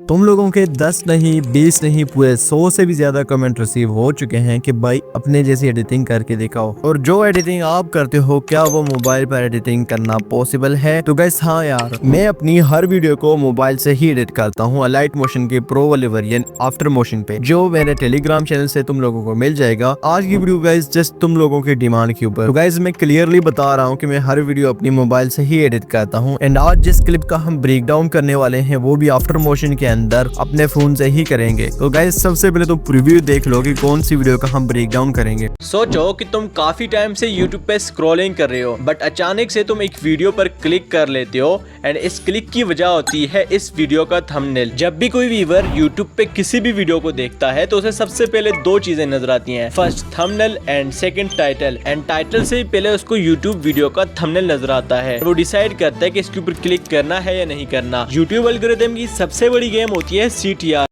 तुम लोगों के 10 नहीं 20 नहीं पूरे 100 से भी ज्यादा कमेंट रिसीव हो चुके हैं कि भाई अपने जैसी एडिटिंग करके दिखाओ। और जो एडिटिंग आप करते हो क्या वो मोबाइल पर एडिटिंग करना पॉसिबल है? तो गाइस हाँ यार, मैं अपनी हर वीडियो को मोबाइल से ही एडिट करता हूँ लाइट मोशन के प्रो वाले वेरिएंट आफ्टर मोशन पे, जो मेरे टेलीग्राम चैनल से तुम लोगों को मिल जाएगा। आज की वीडियो गाइस जस्ट तुम लोगों की डिमांड के ऊपर। तो गाइस मैं क्लियरली बता रहा हूँ कि मैं हर वीडियो अपनी मोबाइल से ही एडिट करता हूँ। एंड आज जिस क्लिप का हम ब्रेक डाउन करने वाले हैं वो भी आफ्टर मोशन के अंदर अपने फोन से ही करेंगे। तो गाइस सबसे पहले तो प्रीव्यू देख लो कि कौन सी वीडियो का हम ब्रेक डाउन करेंगे। सोचो कि तुम काफी टाइम से YouTube पे स्क्रॉलिंग कर रहे हो, बट अचानक से तुम एक वीडियो पर क्लिक कर लेते हो एंड इस क्लिक की वजह होती है इस वीडियो का थंबनेल। जब भी कोई व्यूअर YouTube पे किसी भी वीडियो को देखता है तो उसे सबसे पहले दो चीजें नजर आती हैं, first thumbnail and second title. And title से पहले उसको YouTube वीडियो का थंबनेल नजर आता है, वो डिसाइड करता है कि इसके ऊपर क्लिक करना है या नहीं करना। YouTube एल्गोरिथम की सबसे बड़ी गेम होती है CTR।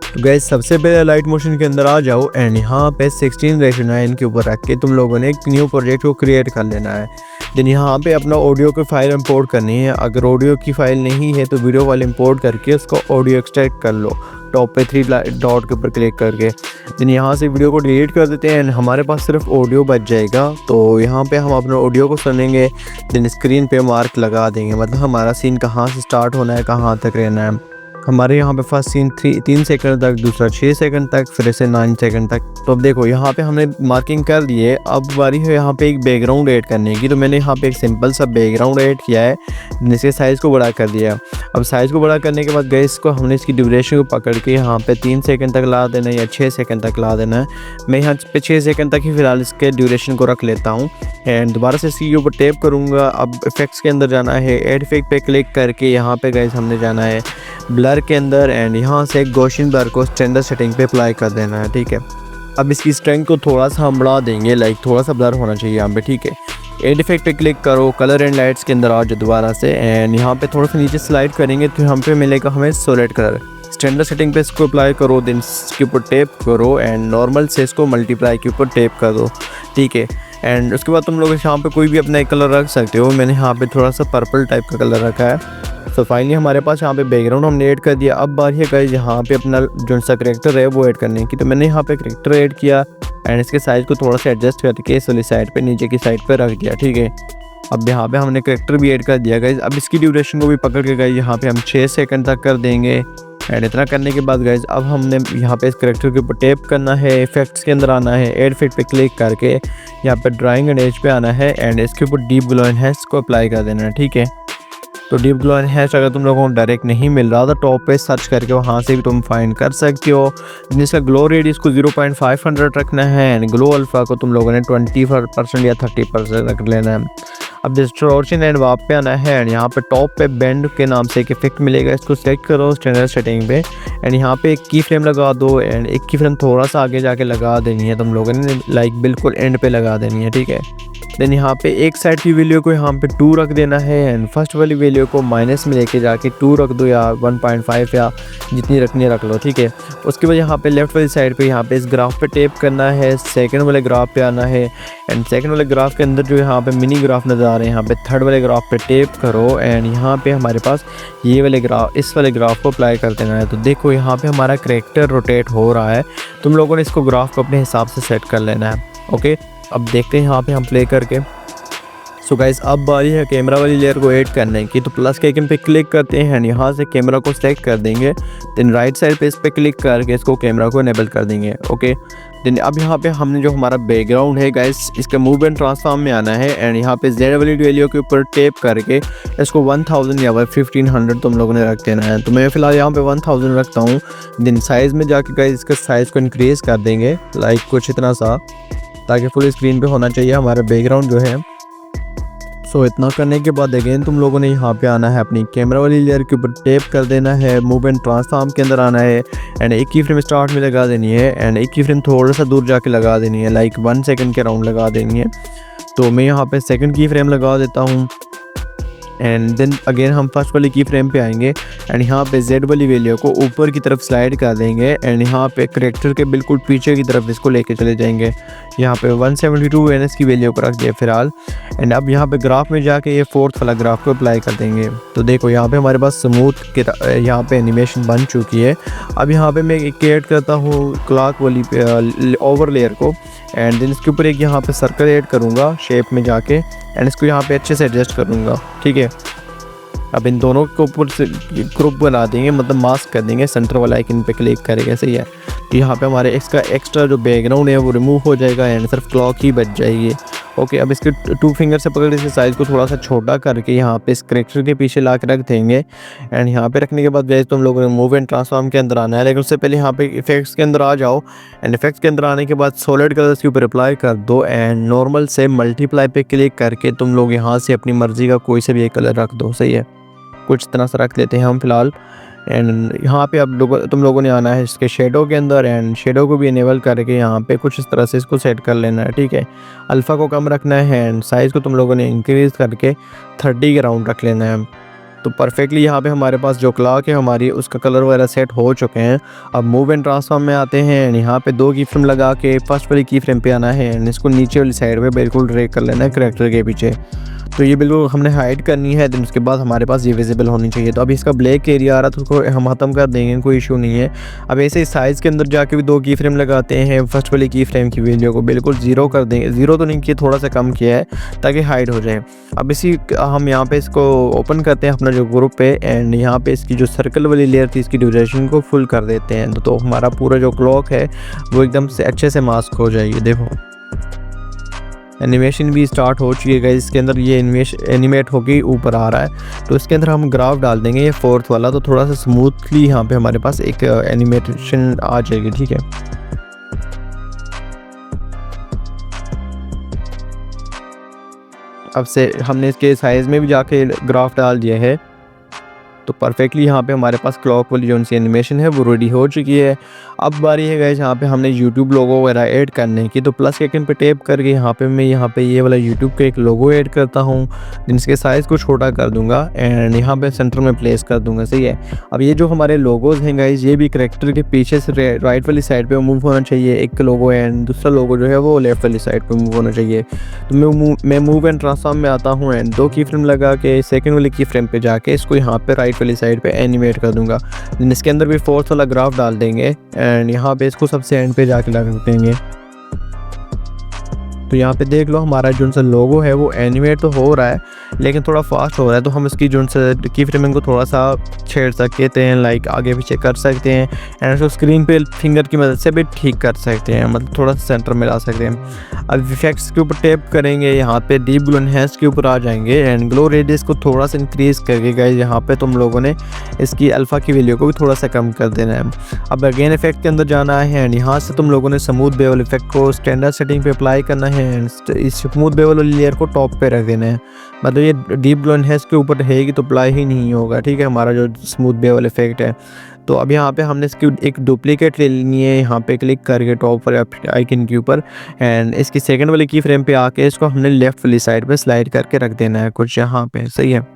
तो गैस सबसे पहले लाइट मोशन के अंदर आ जाओ एंड यहाँ पे 16:9 के ऊपर रख के तुम लोगों ने एक न्यू प्रोजेक्ट को क्रिएट कर लेना है। देन यहाँ पे अपना ऑडियो की फाइल इंपोर्ट करनी है। अगर ऑडियो की फाइल नहीं है तो वीडियो वाले इंपोर्ट करके उसको ऑडियो एक्सट्रैक्ट कर लो, टॉप पे 3 डॉट के ऊपर क्लिक करके। देन यहाँ से वीडियो को डिलीट कर देते हैं एंड हमारे पास सिर्फ ऑडियो बच जाएगा। तो यहाँ पे हम अपने ऑडियो को सुनेंगे, देन स्क्रीन पे मार्क लगा देंगे, मतलब हमारा सीन कहाँ से स्टार्ट होना है, कहाँ तक रहना है। हमारे यहाँ पे फर्स्ट सीन 3 सेकंड तक, दूसरा 6 सेकंड तक, फिर से 9 सेकंड तक। तो अब देखो यहाँ पे हमने मार्किंग कर दी है। अब बारी है यहाँ पे एक बैकग्राउंड ऐड करने की। तो मैंने यहाँ पे एक सिंपल सा बैकग्राउंड ऐड किया है, इसके साइज़ को बड़ा कर दिया। अब साइज़ को बड़ा करने के बाद गए इसको हमने इसकी ड्यूरेशन को पकड़ के यहाँ पे 3 सेकंड तक ला देना है या 6 सेकंड तक ला देना है। मैं यहाँ पे 6 सेकंड तक ही फिलहाल इसके ड्यूरेशन को रख लेता हूँ एंड दोबारा से इसके ऊपर टैप करूँगा। अब इफेक्ट्स के अंदर जाना है, एड इफेक्ट पे क्लिक करके यहाँ पे गाइस हमने जाना है ब्लर के अंदर एंड यहाँ से गॉसियन ब्लर को स्टैंडर्ड सेटिंग पे अप्लाई कर देना है। ठीक है, अब इसकी स्ट्रेंथ को थोड़ा सा हम बढ़ा देंगे, लाइक थोड़ा सा ब्लर होना चाहिए यहाँ पे। ठीक है, एड इफेक्ट पे क्लिक करो, कलर एंड लाइट्स के अंदर आ जाओ दोबारा से एंड यहाँ पे थोड़ा सा नीचे स्लाइड करेंगे तो यहाँ पे मिलेगा हमें सॉलिड कलर। स्टैंडर्ड सेटिंग पे इसको अप्लाई करो, देन इसके ऊपर टैप करो एंड नॉर्मल से इसको मल्टीप्लाई के ऊपर टैप कर दो। ठीक है, एंड उसके बाद तुम लोग यहाँ पे कोई भी अपना एक कलर रख सकते हो। मैंने यहाँ पे थोड़ा सा पर्पल टाइप का कलर रखा है। तो फाइनली हमारे पास यहाँ पे बैकग्राउंड हमने ऐड कर दिया। अब बारी है गाइस यहाँ पे अपना जो सा करेक्टर है वो ऐड करने की। तो मैंने यहाँ पे करेक्टर ऐड किया एंड इसके साइज़ को थोड़ा सा एडजस्ट करके इस वाली साइड पे नीचे की साइड पे रख दिया। ठीक है, अब यहाँ पे हमने करेक्टर भी ऐड कर दिया गाइस। अब इसकी ड्यूरेशन को भी पकड़ के गाइस यहाँ पे हम 6 सेकंड तक कर देंगे एंड इतना करने के बाद गाइस अब हमने यहाँ पे इस करेक्टर के ऊपर टैप करना है, इफेक्ट्स के अंदर आना है, एड इफेक्ट पे क्लिक करके यहाँ पे ड्राइंग एंड एज पे आना है एंड इसके ऊपर डीप ग्लो एनहांस को अप्लाई कर देना है। ठीक है, तो डीप ग्लो एनहांस अगर तुम लोगों को डायरेक्ट नहीं मिल रहा तो टॉप पे सर्च करके वहाँ से भी तुम फाइंड कर सकते हो। जिसका ग्लो रेडियस को 0.500 रखना है एंड ग्लो अल्फा को तुम लोगों ने 20% या 30% रख लेना है। अब डिस्टॉर्शन एंड वाप पे आना है एंड यहाँ पे टॉप पे बेंड के नाम से एक इफेक्ट मिलेगा, इसको सेलेक्ट करो स्टैंडर्ड सेटिंग पे एंड यहाँ पे एक की फ्रेम लगा दो एंड एक की फ्रेम थोड़ा सा आगे जाके लगा देनी है तुम लोगों ने, लाइक बिल्कुल एंड पे लगा देनी है। ठीक है, देन यहाँ पे एक साइड की वैल्यू को यहाँ पे 2 रख देना है एंड फर्स्ट वाली वैल्यू को माइनस में लेके जाके 2 रख दो या 1.5 या जितनी रखनी रख लो। ठीक है, उसके बाद यहाँ पे लेफ्ट वाली साइड पे यहाँ पे इस ग्राफ पे टैप करना है, सेकंड वाले ग्राफ पे आना है एंड सेकंड वाले ग्राफ के अंदर जो यहाँ पे मिनी ग्राफ नज़र आ रहे हैं यहाँ पे थर्ड वाले ग्राफ पे टैप करो एंड यहाँ पे हमारे पास ये वाले ग्राफ, इस वाले ग्राफ को अप्लाई कर देना है। तो देखो यहाँ पे हमारा करेक्टर रोटेट हो रहा है, तुम लोगों ने इसको ग्राफ को अपने हिसाब से सेट कर लेना है। ओके, अब देखते हैं यहाँ पे हम प्ले करके। सो गाइस अब बारी है कैमरा वाली लेयर को ऐड करने की। तो प्लस के आइकन पे क्लिक करते हैं एंड यहाँ से कैमरा को सेलेक्ट कर देंगे, देन राइट साइड पे इस पे क्लिक करके इसको कैमरा को इनेबल कर देंगे। ओके, देन अब यहाँ पे हमने जो हमारा बैकग्राउंड है गाइस इसका मूव एंड ट्रांसफॉर्म में आना है एंड यहाँ पे जेड वाली वैल्यू के ऊपर टैप करके इसको 1000 या 1500 तुम लोगों ने रख देना है। तो मैं फिलहाल यहाँ पे 1000 रखता हूँ। देन साइज़ में जाके गाइस इसका साइज़ को इंक्रीज़ कर देंगे, लाइक कुछ इतना सा, ताकि फुल स्क्रीन पे होना चाहिए हमारा बैकग्राउंड जो है। सो इतना करने के बाद अगेन तुम लोगों ने यहाँ पे आना है अपनी कैमरा वाली लेयर के ऊपर टैप कर देना है, मूव एंड ट्रांसफॉर्म के अंदर आना है एंड एक की फ्रेम स्टार्ट में लगा देनी है एंड एक की फ्रेम थोड़ा सा दूर जाके लगा देनी है, लाइक 1 सेकंड के राउंड लगा देनी है। तो मैं यहाँ पे सेकंड की फ्रेम लगा देता हूँ एंड देन अगेन हम फर्स्ट वाली की फ्रेम पे आएंगे एंड यहाँ पे जेड वाली वैल्यू को ऊपर की तरफ स्लाइड कर देंगे एंड यहाँ पे करेक्टर के बिल्कुल पीछे की तरफ इसको लेके चले जाएंगे। यहाँ पे 172 NS की वैल्यू को रख दिया फिलहाल। एंड अब यहाँ पे ग्राफ में जाके ये फोर्थ वाला ग्राफ को अप्लाई कर देंगे। तो देखो यहाँ पे हमारे पास स्मूथ यहाँ पे एनिमेशन बन चुकी है। अब यहाँ पे मैं क्रिएट करता हूँ क्लॉक वाली ओवर लेयर को एंड देन इसके ऊपर एक यहाँ पे सर्कल ऐड करूँगा शेप में जाके एंड इसको यहाँ पे अच्छे से एडजस्ट करूँगा, ठीक है। अब इन दोनों के ऊपर से ग्रुप बना देंगे, मतलब मास्क कर देंगे, सेंटर वाला आइकन पे क्लिक करेंगे, सही है। तो यहाँ पे हमारे इसका एक्स्ट्रा जो बैकग्राउंड है वो रिमूव हो जाएगा एंड सिर्फ क्लॉक ही बच जाएगी। ओके, अब इसके 2 फिंगर से पकड़ इसके साइज़ को थोड़ा सा छोटा करके यहाँ पे इस करेक्टर के पीछे ला के रख देंगे एंड यहाँ पे रखने के बाद गैस तुम लोगों ने मूव एंड ट्रांसफॉर्म के अंदर आना है, लेकिन उससे पहले यहाँ पे इफेक्ट्स के अंदर आ जाओ एंड इफेक्ट्स के अंदर आने के बाद सॉलिड कलर्स के ऊपर अप्लाई कर दो एंड नॉर्मल से मल्टीप्लाई पे क्लिक करके तुम लोग यहाँ से अपनी मर्ज़ी का कोई से भी एक कलर रख दो, सही है। कुछ तरह से रख लेते हैं हम फिलहाल एंड यहाँ पे अब तुम लोगों ने आना है इसके शेडो के अंदर एंड शेडो को भी इनेबल करके यहाँ पे कुछ इस तरह से इसको सेट कर लेना है, ठीक है। अल्फ़ा को कम रखना है एंड साइज़ को तुम लोगों ने इंक्रीज़ करके 30 के राउंड रख लेना है। तो परफेक्टली यहाँ पे हमारे पास जो क्लॉक है हमारी उसका कलर वगैरह सेट हो चुके हैं। अब मूव एंड ट्रांसफॉर्म में आते हैं एंड यहाँ पे 2 की फ्रेम लगा के फर्स्ट वाली की फ्रेम पे आना है एंड इसको नीचे वाली साइड पे बिल्कुल ड्रैग कर लेना है करेक्टर के पीछे। तो ये बिल्कुल हमने हाइड करनी है, देन उसके बाद हमारे पास ये विजिबल होनी चाहिए। तो अभी इसका ब्लैक एरिया आ रहा है तो उसको हम ख़त्म कर देंगे, कोई इशू नहीं है। अब ऐसे ही साइज़ के अंदर जाके भी 2 की फ्रेम लगाते हैं, फर्स्ट वाली की फ्रेम की वैल्यू को बिल्कुल 0 कर देंगे, 0 तो नहीं किया, थोड़ा सा कम किया है ताकि हाइड हो जाए। अब इसी हम यहाँ पे इसको ओपन करते हैं अपना जो ग्रुप पे एंड यहाँ पे इसकी जो सर्कल वाली लेयर थी इसकी ड्यूरेशन को फुल कर देते हैं। तो हमारा पूरा जो क्लॉक है वो एकदम से अच्छे से मास्क हो जाएगी। देखो एनिमेशन भी स्टार्ट हो चुकी है, इसके अंदर ये एनिमेट होके ऊपर आ रहा है। तो इसके अंदर हम ग्राफ डाल देंगे ये फोर्थ वाला, तो थोड़ा सा स्मूथली यहाँ पे हमारे पास एक एनिमेशन आ जाएगी, ठीक है। अब से हमने इसके साइज़ में भी जाके ग्राफ डाल दिया है। तो परफेक्टली यहाँ पे हमारे पास क्लॉक वाली जो सी एनिमेशन है वो रेडी हो चुकी है। अब बारी है गाइस यहाँ पे हमने यूट्यूब लोगो वगैरह ऐड करने की। तो प्लस के आइकन पे टैप करके यहाँ पे ये वाला यूट्यूब का एक लोगो ऐड करता हूँ, जिसके साइज़ को छोटा कर दूंगा एंड यहाँ पे सेंटर में प्लेस कर दूंगा, सही है। अब ये जो हमारे लोगोज हैं गाइस ये भी करेक्टर के पीछे से राइट वाली साइड पर मूव होना चाहिए, एक लोगो एंड दूसरा लोगो जो है वो लेफ्ट वाली साइड पर मूव होना चाहिए। तो मैं मूव एंड ट्रांसफॉर्म में आता हूँ एंड 2 की फ्रेम लगा के सेकेंड वाली की फ्रेम पर जाके इसको यहाँ पे राइट वाली साइड पे एनिमेट कर दूंगा। इसके अंदर भी फोर्थ वाला ग्राफ डाल देंगे एंड यहाँ पे इसको सबसे एंड पे जाके लगा देंगे। तो यहाँ पे देख लो हमारा जो सा लोगो है वो एनिमेट तो हो रहा है लेकिन थोड़ा फास्ट हो रहा है। तो हम इसकी जो सा की फ्रेमिंग को थोड़ा सा छेड़ सकते हैं, लाइक आगे पीछे कर सकते हैं एंड उसको स्क्रीन पे फिंगर की मदद से भी ठीक कर सकते हैं, मतलब थोड़ा सा सेंटर में ला सकते हैं। अब इफेक्ट्स के ऊपर टैप करेंगे, यहाँ पे डीप ग्लो एनहांस के ऊपर आ जाएंगे एंड ग्लो रेडियस को थोड़ा सा इंक्रीज़ करके गाइस यहाँ पे तुम लोगों ने इसकी अल्फ़ा की वैल्यू को भी थोड़ा सा कम कर देना है। अब अगेन इफेक्ट के अंदर जाना है एंड यहाँ से तुम लोगों ने स्मूथ बेवल इफेक्ट को स्टैंडर्ड सेटिंग पे अप्लाई करना है एंड इस स्मूथ बेवल वाली लेयर को टॉप पे रख देना है। मतलब ये डीप ग्लो एनहांस के ऊपर रहेगी तो अप्लाई ही नहीं होगा, ठीक है, हमारा जो स्मूथ बेवल इफेक्ट है। तो अब यहाँ पे हमने इसकी एक डुप्लीकेट ले लेनी है, यहाँ पे क्लिक करके टॉप पर आइकन के ऊपर एंड इसकी सेकंड वाली की फ्रेम पे आके इसको हमने लेफ्ट वाली साइड पे स्लाइड करके रख देना है कुछ यहाँ पे, सही है।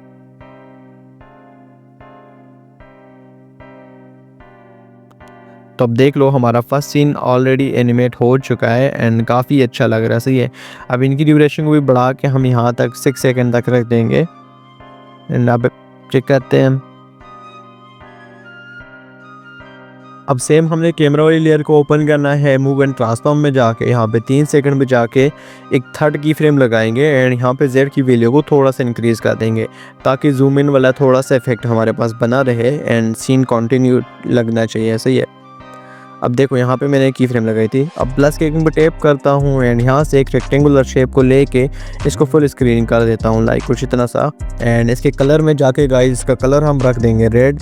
तो अब देख लो हमारा फर्स्ट सीन ऑलरेडी एनिमेट हो चुका है एंड काफ़ी अच्छा लग रहा है, सही है। अब इनकी ड्यूरेशन को भी बढ़ा के हम यहाँ तक 6 सेकंड तक रख देंगे एंड अब चेक करते हैं। अब सेम हमने कैमरा वाली लेयर को ओपन करना है, मूव एंड ट्रांसफॉर्म में जाके यहाँ पे 3 सेकंड में जाके एक थर्ड की फ्रेम लगाएंगे एंड यहाँ पे जेड की वैल्यू को थोड़ा सा इंक्रीज़ कर देंगे ताकि जूम इन वाला थोड़ा सा इफेक्ट हमारे पास बना रहे एंड सीन कंटिन्यू लगना चाहिए, सही है। अब देखो यहाँ पे मैंने की फ्रेम लगाई थी। अब प्लस के आइकन पर टैप करता हूँ एंड यहाँ से एक रेक्टेंगुलर शेप को लेके इसको फुल स्क्रीन कर देता हूँ, लाइक कुछ इतना सा। एंड इसके कलर में जाके गाइस इसका कलर हम रख देंगे रेड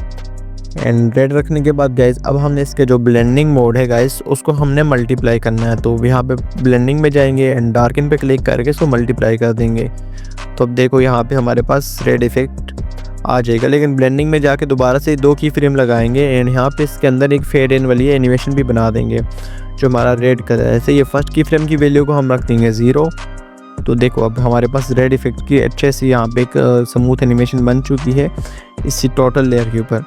एंड रेड रखने के बाद गाइस अब हमने इसके जो ब्लेंडिंग मोड है गाइस उसको हमने मल्टीप्लाई करना है। तो यहाँ पे ब्लेंडिंग में जाएंगे एंड डार्कन पे क्लिक करके इसको मल्टीप्लाई कर देंगे। तो अब देखो यहाँ पे हमारे पास रेड इफेक्ट आ जाएगा, लेकिन ब्लेंडिंग में जाके दोबारा से 2 की फ्रेम लगाएंगे एंड यहाँ पे इसके अंदर एक फेड इन वाली एनिमेशन भी बना देंगे जो हमारा रेड कलर है। ऐसे ये फर्स्ट की फ्रेम की वैल्यू को हम रख देंगे 0 तो देखो अब हमारे पास रेड इफेक्ट की अच्छे से यहाँ पे एक स्मूथ एनिमेशन बन चुकी है इसी टोटल लेयर के ऊपर।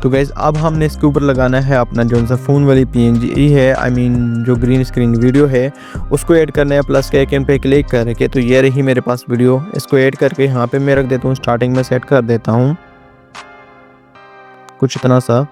तो गाइस अब हमने इसके ऊपर लगाना है अपना जो सा फ़ोन वाली PNG है, आई मीन जो ग्रीन स्क्रीन वीडियो है, उसको ऐड करना है प्लस के आइकन पे क्लिक करके। तो ये रही मेरे पास वीडियो, इसको ऐड करके यहाँ पे मैं रख देता हूँ, स्टार्टिंग में सेट कर देता हूँ कुछ इतना सा।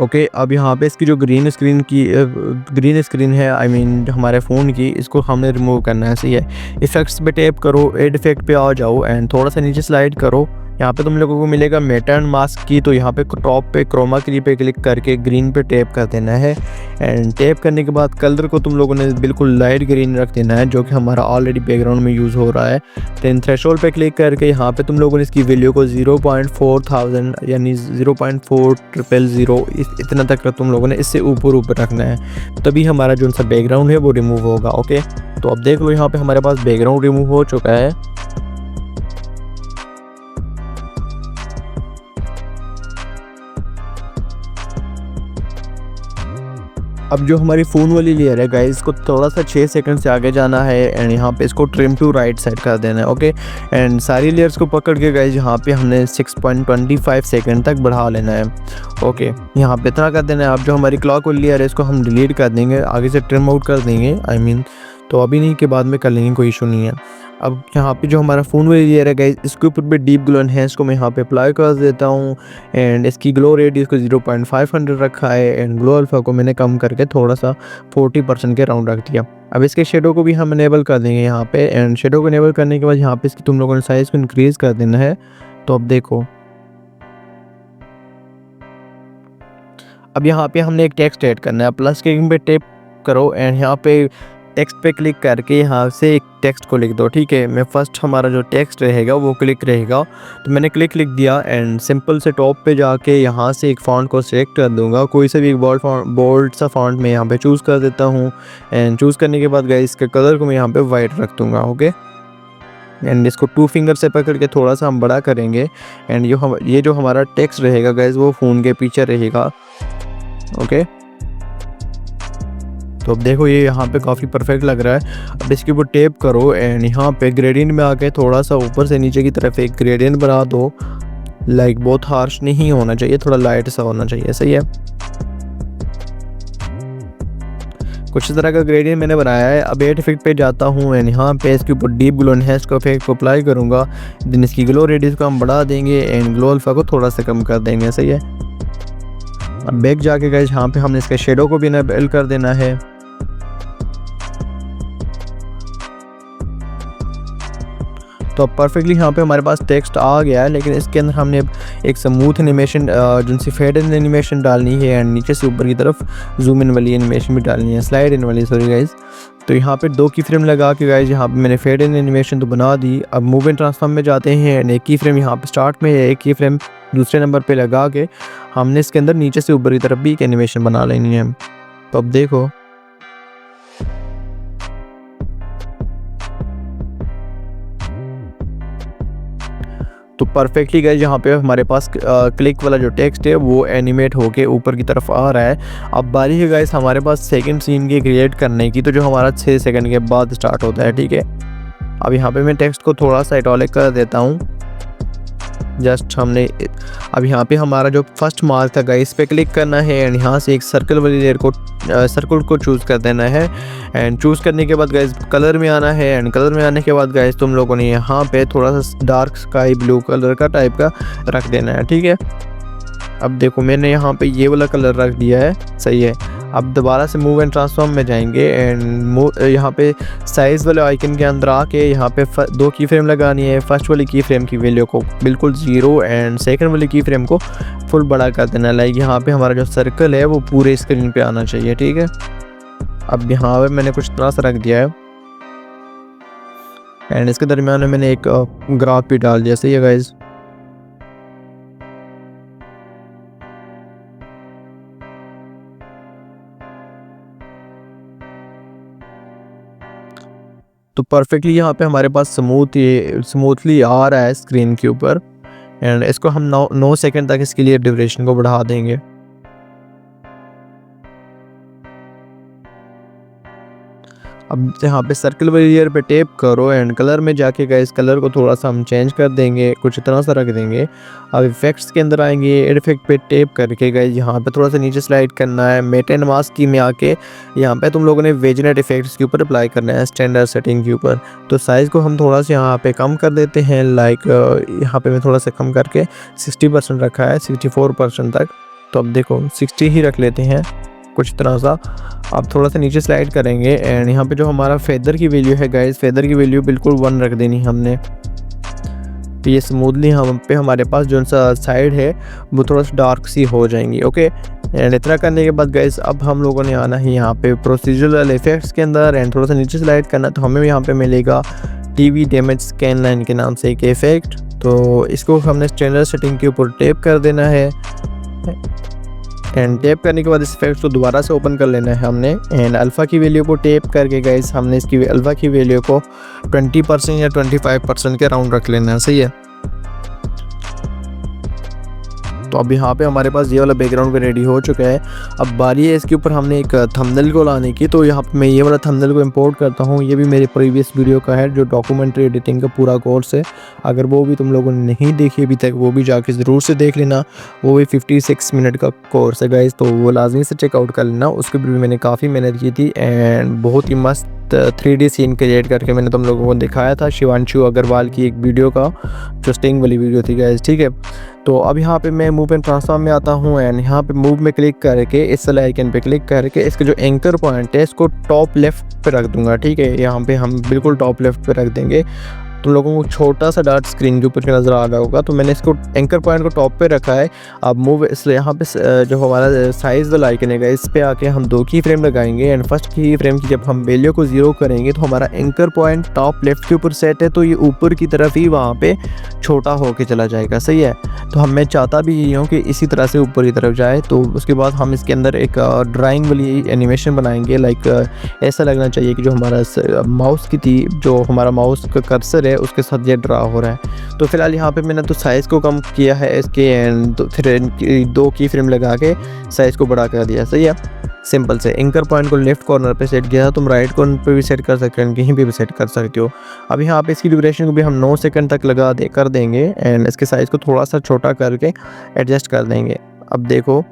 ओके अब यहाँ पे इसकी जो ग्रीन स्क्रीन है, आई मीन हमारे फ़ोन की, इसको हमने रिमूव करना है। सही है, इफेक्ट्स पे टैप करो, एड इफेक्ट पे आ जाओ एंड थोड़ा सा नीचे स्लाइड करो। यहाँ पे तुम लोगों को मिलेगा मेटा एंड मास्क की। तो यहाँ पे टॉप पे क्रोमा की पे क्लिक करके ग्रीन पे टैप कर देना है एंड टैप करने के बाद कलर को तुम लोगों ने बिल्कुल लाइट ग्रीन रख देना है, जो कि हमारा ऑलरेडी बैकग्राउंड में यूज़ हो रहा है। देन थ्रेशोल्ड पे क्लिक करके यहाँ पे तुम लोगों ने इसकी वैल्यू को 0.4000 यानी 0.4000 इतना तक तुम लोगों ने इससे ऊपर रखना है, तभी हमारा जो सा बैकग्राउंड है वो रिमूव होगा। ओके तो अब देख लो यहाँ पे हमारे पास बैकग्राउंड रिमूव हो चुका है। अब जो हमारी फ़ोन वाली लेयर है गाइस, इसको थोड़ा सा 6 सेकंड से आगे जाना है एंड यहाँ पे इसको ट्रिम टू राइट साइड कर देना है। ओके एंड सारी लेयर्स को पकड़ के गाइस यहाँ पे हमने 6.25 सेकंड तक बढ़ा लेना है। ओके यहाँ पे इतना कर देना है। अब जो हमारी क्लॉक वाली लेयर है इसको हम डिलीट कर देंगे, आगे से ट्रिम आउट कर देंगे, आई मीन तो अभी नहीं के बाद में कर लेंगे, कोई इशू नहीं है। अब यहाँ पे जो हमारा फ़ोन वाली लेयर है गाइस, इसके ऊपर भी डीप ग्लो एनहेंस को मैं यहाँ पे अप्लाई कर देता हूँ एंड इसकी ग्लो रेडियस को 0.500 रखा है एंड ग्लो अल्फा को मैंने कम करके थोड़ा सा 40% के राउंड रख दिया। अब इसके शेडो को भी हम इनेबल कर देंगे यहाँ पे एंड शेडो को इनेबल करने के बाद यहाँ पे इसकी तुम लोगों ने साइज़ को इंक्रीज़ कर देना है। तो अब देखो अब यहाँ पे हमने एक टेक्स्ट ऐड करना है, प्लस के पे टैप करो एंड यहाँ पे टेक्स्ट पे क्लिक करके यहाँ से एक टेक्स्ट को लिख दो। ठीक है, मैं फर्स्ट हमारा जो टेक्स्ट रहेगा वो क्लिक रहेगा, तो मैंने क्लिक लिख दिया एंड सिंपल से टॉप पे जाके यहाँ से एक फ़ॉन्ट को सिलेक्ट कर दूंगा, कोई सा भी एक बोल्ड सा फ़ॉन्ट मैं यहाँ पे चूज़ कर देता हूँ एंड चूज़ करने के बाद गाइस इसके कलर को मैं यहाँ पे वाइट रख दूँगा। ओके एंड इसको 2 फिंगर से पकड़ के थोड़ा सा हम बड़ा करेंगे एंड ये जो हमारा टेक्स्ट रहेगा गाइस वो फ़ोन के पीछे रहेगा। ओके तो अब देखो ये यहाँ पे काफ़ी परफेक्ट लग रहा है। अब इसके ऊपर टैप करो एंड यहाँ पे ग्रेडियंट में आके थोड़ा सा ऊपर से नीचे की तरफ एक ग्रेडियंट बना दो, लाइक बहुत हार्श नहीं होना चाहिए, थोड़ा लाइट सा होना चाहिए। सही है, कुछ इस तरह का ग्रेडियंट मैंने बनाया है। अब एड इफेक्ट पे जाता हूँ एंड यहाँ पे इसके ऊपर डीप ग्लो एनहेंस का इफेक्ट को अप्लाई करूँगा। देन इसकी ग्लो रेडियस को हम बढ़ा देंगे एंड ग्लो अल्फा को थोड़ा सा कम कर देंगे। सही है, अब बैक जाके गाइस यहाँ पे हमने इसके शेडो को भी इनेबल कर देना है। तो अब परफेक्टली यहाँ पे हमारे पास टेक्स्ट आ गया है, लेकिन इसके अंदर हमने एक स्मूथ एनिमेशन जिनसे फेड इन एनिमेशन डालनी है एंड नीचे से ऊपर की तरफ जूम इन वाली एनिमेशन भी डालनी है, स्लाइड इन वाली, सॉरी गाइज। तो यहाँ पे 2 की फ्रेम लगा के गाइज यहाँ पे मैंने फेड इन एनिमेशन तो बना दी। अब मूव एंड ट्रांसफॉर्म में जाते हैं एंड एक की फ्रेम यहाँ पे स्टार्ट में है, एक की फ्रेम दूसरे नंबर पे लगा के हमने इसके अंदर नीचे से ऊपर की तरफ भी एक एनिमेशन बना लेनी है। तो अब देखो तो परफेक्टली गाइस यहाँ पे हमारे पास क्लिक वाला जो टेक्स्ट है वो एनिमेट होके ऊपर की तरफ आ रहा है। अब बारी है गाइस हमारे पास सेकंड सीन की क्रिएट करने की, तो जो हमारा 6 सेकंड के बाद स्टार्ट होता है। ठीक है, अब यहाँ पे मैं टेक्स्ट को थोड़ा सा इटैलिक कर देता हूँ जस्ट हमने। अब यहाँ पे हमारा जो फर्स्ट मार्क था गाइस पे क्लिक करना है एंड यहाँ से एक सर्कल वाली लेयर को सर्कल को चूज़ कर देना है एंड चूज़ करने के बाद गाइस कलर में आना है एंड कलर में आने के बाद गाइस तुम लोगों ने यहाँ पे थोड़ा सा डार्क स्काई ब्लू कलर का टाइप का रख देना है। ठीक है, अब देखो मैंने यहाँ पे ये वाला कलर रख दिया है। सही है, अब दोबारा से मूव एंड ट्रांसफॉर्म में जाएंगे एंड यहाँ पे साइज़ वाले आइकन के अंदर आके यहाँ पे 2 की फ्रेम लगानी है। फर्स्ट वाली की फ्रेम की वैल्यू को बिल्कुल 0 एंड सेकंड वाली की फ्रेम को फुल बड़ा कर देना है, लाइक यहाँ पे हमारा जो सर्कल है वो पूरे स्क्रीन पे आना चाहिए। ठीक है, अब यहाँ पे मैंने कुछ तरह सा रख दिया है एंड इसके दरमियान में मैंने एक ग्राफ भी डाल दिया। सही है गाइज, तो परफेक्टली यहाँ पे हमारे पास स्मूथली आ रहा है स्क्रीन के ऊपर एंड इसको हम 9 सेकंड तक इसके लिए ड्यूरेशन को बढ़ा देंगे। अब यहाँ पे सर्कल वाली लेयर पे टैप करो एंड कलर में जाके गाइस कलर को थोड़ा सा हम चेंज कर देंगे, कुछ इतना सा रख देंगे। अब इफेक्ट्स के अंदर आएंगे, एड इफेक्ट पे टैप करके गाइस यहाँ पे थोड़ा सा नीचे स्लाइड करना है। मेट एंड मास्क की में आके यहाँ पे तुम लोगों ने वेजनेट इफेक्ट्स के ऊपर अप्लाई करना है, स्टैंडर्ड सेटिंग के ऊपर। तो साइज़ को हम थोड़ा सा यहाँ पे कम कर देते हैं, लाइक यहाँ पे मैं थोड़ा सा कम करके 60% रखा है, 64% तक। तो अब देखो 60 ही रख लेते हैं, कुछ तरह सा। अब थोड़ा सा नीचे स्लाइड करेंगे एंड यहाँ पे जो हमारा फेदर की वैल्यू है गाइस, फेदर की वैल्यू बिल्कुल 1 रख देनी हमने। तो ये स्मूथली हम पे हमारे पास जो सा साइड है वो थोड़ा सा डार्क सी हो जाएंगी। ओके, एंड इतना करने के बाद गाइस अब हम लोगों ने आना है यहाँ पे प्रोसीजरल इफेक्ट्स के अंदर एंड थोड़ा सा नीचे स्लाइड करना। तो हमें यहाँ पे मिलेगा टीवी डैमेज स्कैन लाइन के नाम से एक इफेक्ट। तो इसको हमने स्टैंडर्ड सेटिंग के ऊपर टैप कर देना है एंड टैप करने के बाद इस इफेक्ट को दोबारा से ओपन कर लेना है हमने। एंड अल्फ़ा की वैल्यू को टैप करके गाइस हमने इसकी अल्फ़ा की वैल्यू को 20% या 25% के राउंड रख लेना है, सही है। तो अब यहाँ पे हमारे पास ये वाला बैकग्राउंड भी रेडी हो चुका है। अब बारी है इसके ऊपर हमने एक थंबनेल को लाने की। तो यहाँ पे मैं ये वाला थंबनेल को इंपोर्ट करता हूँ। ये भी मेरे प्रीवियस वीडियो का है जो डॉक्यूमेंट्री एडिटिंग का पूरा कोर्स है। अगर वो भी तुम लोगों ने नहीं देखी अभी तक, वो भी जाके ज़रूर से देख लेना। वो भी 56 मिनट का कोर्स है गाइस, तो वो लाजमी से चेकआउट कर लेना। उसके भी मैंने काफ़ी मेहनत की थी एंड बहुत ही मस्त 3D सीन क्रिएट करके मैंने तुम लोगों को दिखाया था शिवांशु अग्रवाल की एक वीडियो का, जो स्टिंग वाली वीडियो थी गाइस, ठीक है। तो अब यहाँ पे मैं मूव एंड ट्रांसफॉर्म में आता हूँ एंड यहाँ पे मूव में क्लिक करके इस वाले आइकन पे क्लिक करके इसका जो एंकर पॉइंट है इसको टॉप लेफ्ट पे रख दूंगा, ठीक है। यहाँ पे हम बिल्कुल टॉप लेफ्ट पे रख देंगे। तुम लोगों को छोटा सा डार्ट स्क्रीन के ऊपर नज़र आ रहा होगा। तो मैंने इसको एंकर पॉइंट को टॉप पे रखा है। अब मूव इसलिए यहाँ पे जो हमारा साइज़ वाला आइकन है इस पे आके हम 2 की फ्रेम लगाएंगे एंड फर्स्ट की फ्रेम की जब हम वैल्यू को 0 करेंगे तो हमारा एंकर पॉइंट टॉप लेफ्ट के ऊपर सेट है, तो ये ऊपर की तरफ ही वहाँ पे छोटा होके चला जाएगा, सही है। तो मैं चाहता भी यही हूँ कि इसी तरह से ऊपर की तरफ जाए। तो उसके बाद हम इसके अंदर एक ड्राइंग वाली एनिमेशन बनाएंगे, लाइक ऐसा लगना चाहिए कि जो हमारा माउस की थी, जो हमारा माउस का कर्सर है उसके साथ ये ड्रा हो रहा है। तो फिलहाल यहाँ पे मैंने तो साइज़ को कम किया है इसके एंड तो फिर 2 की फ्रेम लगा के साइज़ को बड़ा कर दिया, सही है। सिंपल से एंकर पॉइंट को लेफ्ट कॉर्नर पे सेट किया, तुम राइट कॉर्नर पे भी सेट कर सकते हो, कहीं पे भी सेट कर सकते हो। अब यहाँ पे इसकी ड्यूरेशन को भी हम 9 सेकंड तक कर देंगे एंड इसके साइज़ को थोड़ा सा छोटा करके एडजस्ट कर देंगे। अब देखो,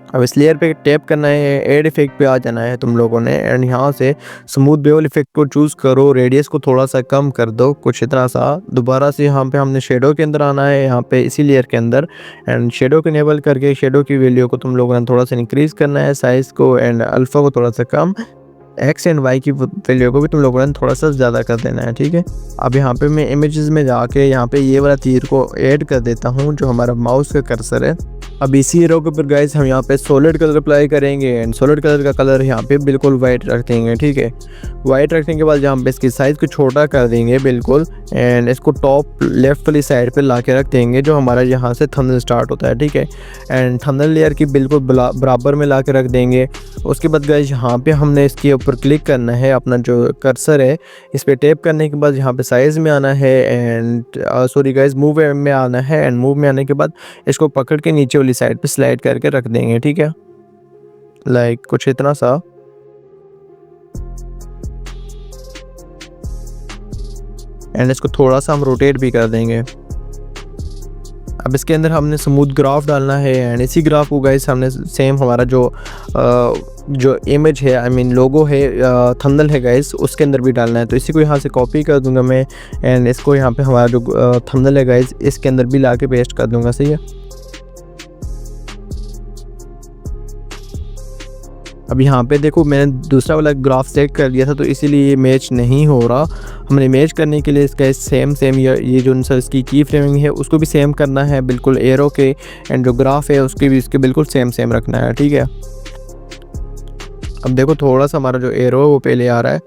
अब इस लेयर पे टैप करना है, एड इफेक्ट पे आ जाना है तुम लोगों ने एंड यहाँ से स्मूथ बेवल इफेक्ट को चूज़ करो, रेडियस को थोड़ा सा कम कर दो, कुछ इतना सा। दोबारा से यहाँ पे हमने शेडो के अंदर आना है, यहाँ पे इसी लेयर के अंदर एंड शेडो को इनेबल करके शेडो की वैल्यू को तुम लोगों ने थोड़ा सा इंक्रीज़ करना है, साइज़ को एंड अल्फ़ा को थोड़ा सा कम, एक्स एंड वाई की वैल्यू को भी तुम लोगों ने थोड़ा सा ज़्यादा कर देना है, ठीक है। अब यहाँ पे मैं इमेजेस में जाके यहाँ पे ये वाला तीर को ऐड कर देता हूँ जो हमारा माउस का कर्सर है। अब इसी हीरो के ऊपर गाइस हम यहाँ पे सॉलिड कलर अप्लाई करेंगे एंड सॉलिड कलर का कलर यहाँ पे बिल्कुल वाइट रख देंगे, ठीक है। वाइट रखने के बाद यहाँ पे इसकी साइज़ को छोटा कर देंगे बिल्कुल एंड इसको टॉप लेफ्ट वाली साइड पे ला के रख देंगे जो हमारा यहाँ से थंबनेल स्टार्ट होता है, ठीक है। एंड थंबनेल लेयर की बिल्कुल बराबर में ला के रख देंगे। उसके बाद गाइस यहाँ पे हमने इसके ऊपर क्लिक करना है, अपना जो कर्सर है इस पर टैप करने के बाद यहाँ पे साइज़ में आना है एंड सॉरी गाइस मूव में आना है एंड मूव में आने के बाद इसको पकड़ के नीचे वाली साइड पे स्लाइड करके रख देंगे, ठीक है। लाइक कुछ इतना सा। एंड इसको थोड़ा सा हम रोटेट भी कर देंगे। अब इसके अंदर हमने स्मूथ ग्राफ डालना है एंड इसी ग्राफ को गाइस हमने सेम हमारा जो इमेज है, आई मीन लोगो है, थंबनेल है गाइस, उसके अंदर भी डालना है। तो इसी को यहाँ से कॉपी कर दूंगा मैं एंड इसको यहाँ पे हमारा जो थंबनेल है गाइस इसके अंदर भी ला के पेस्ट कर दूंगा, सही है। अब यहाँ पे देखो मैंने दूसरा वाला ग्राफ सेट कर लिया था तो इसीलिए ये मैच नहीं हो रहा। हमने मैच करने के लिए इसका सेम ये जो इसकी की फ्रेमिंग है उसको भी सेम करना है बिल्कुल एरो के एंड जो ग्राफ है उसके भी इसके बिल्कुल सेम रखना है, ठीक है। अब देखो थोड़ा सा हमारा जो एरो है वो पहले आ रहा है,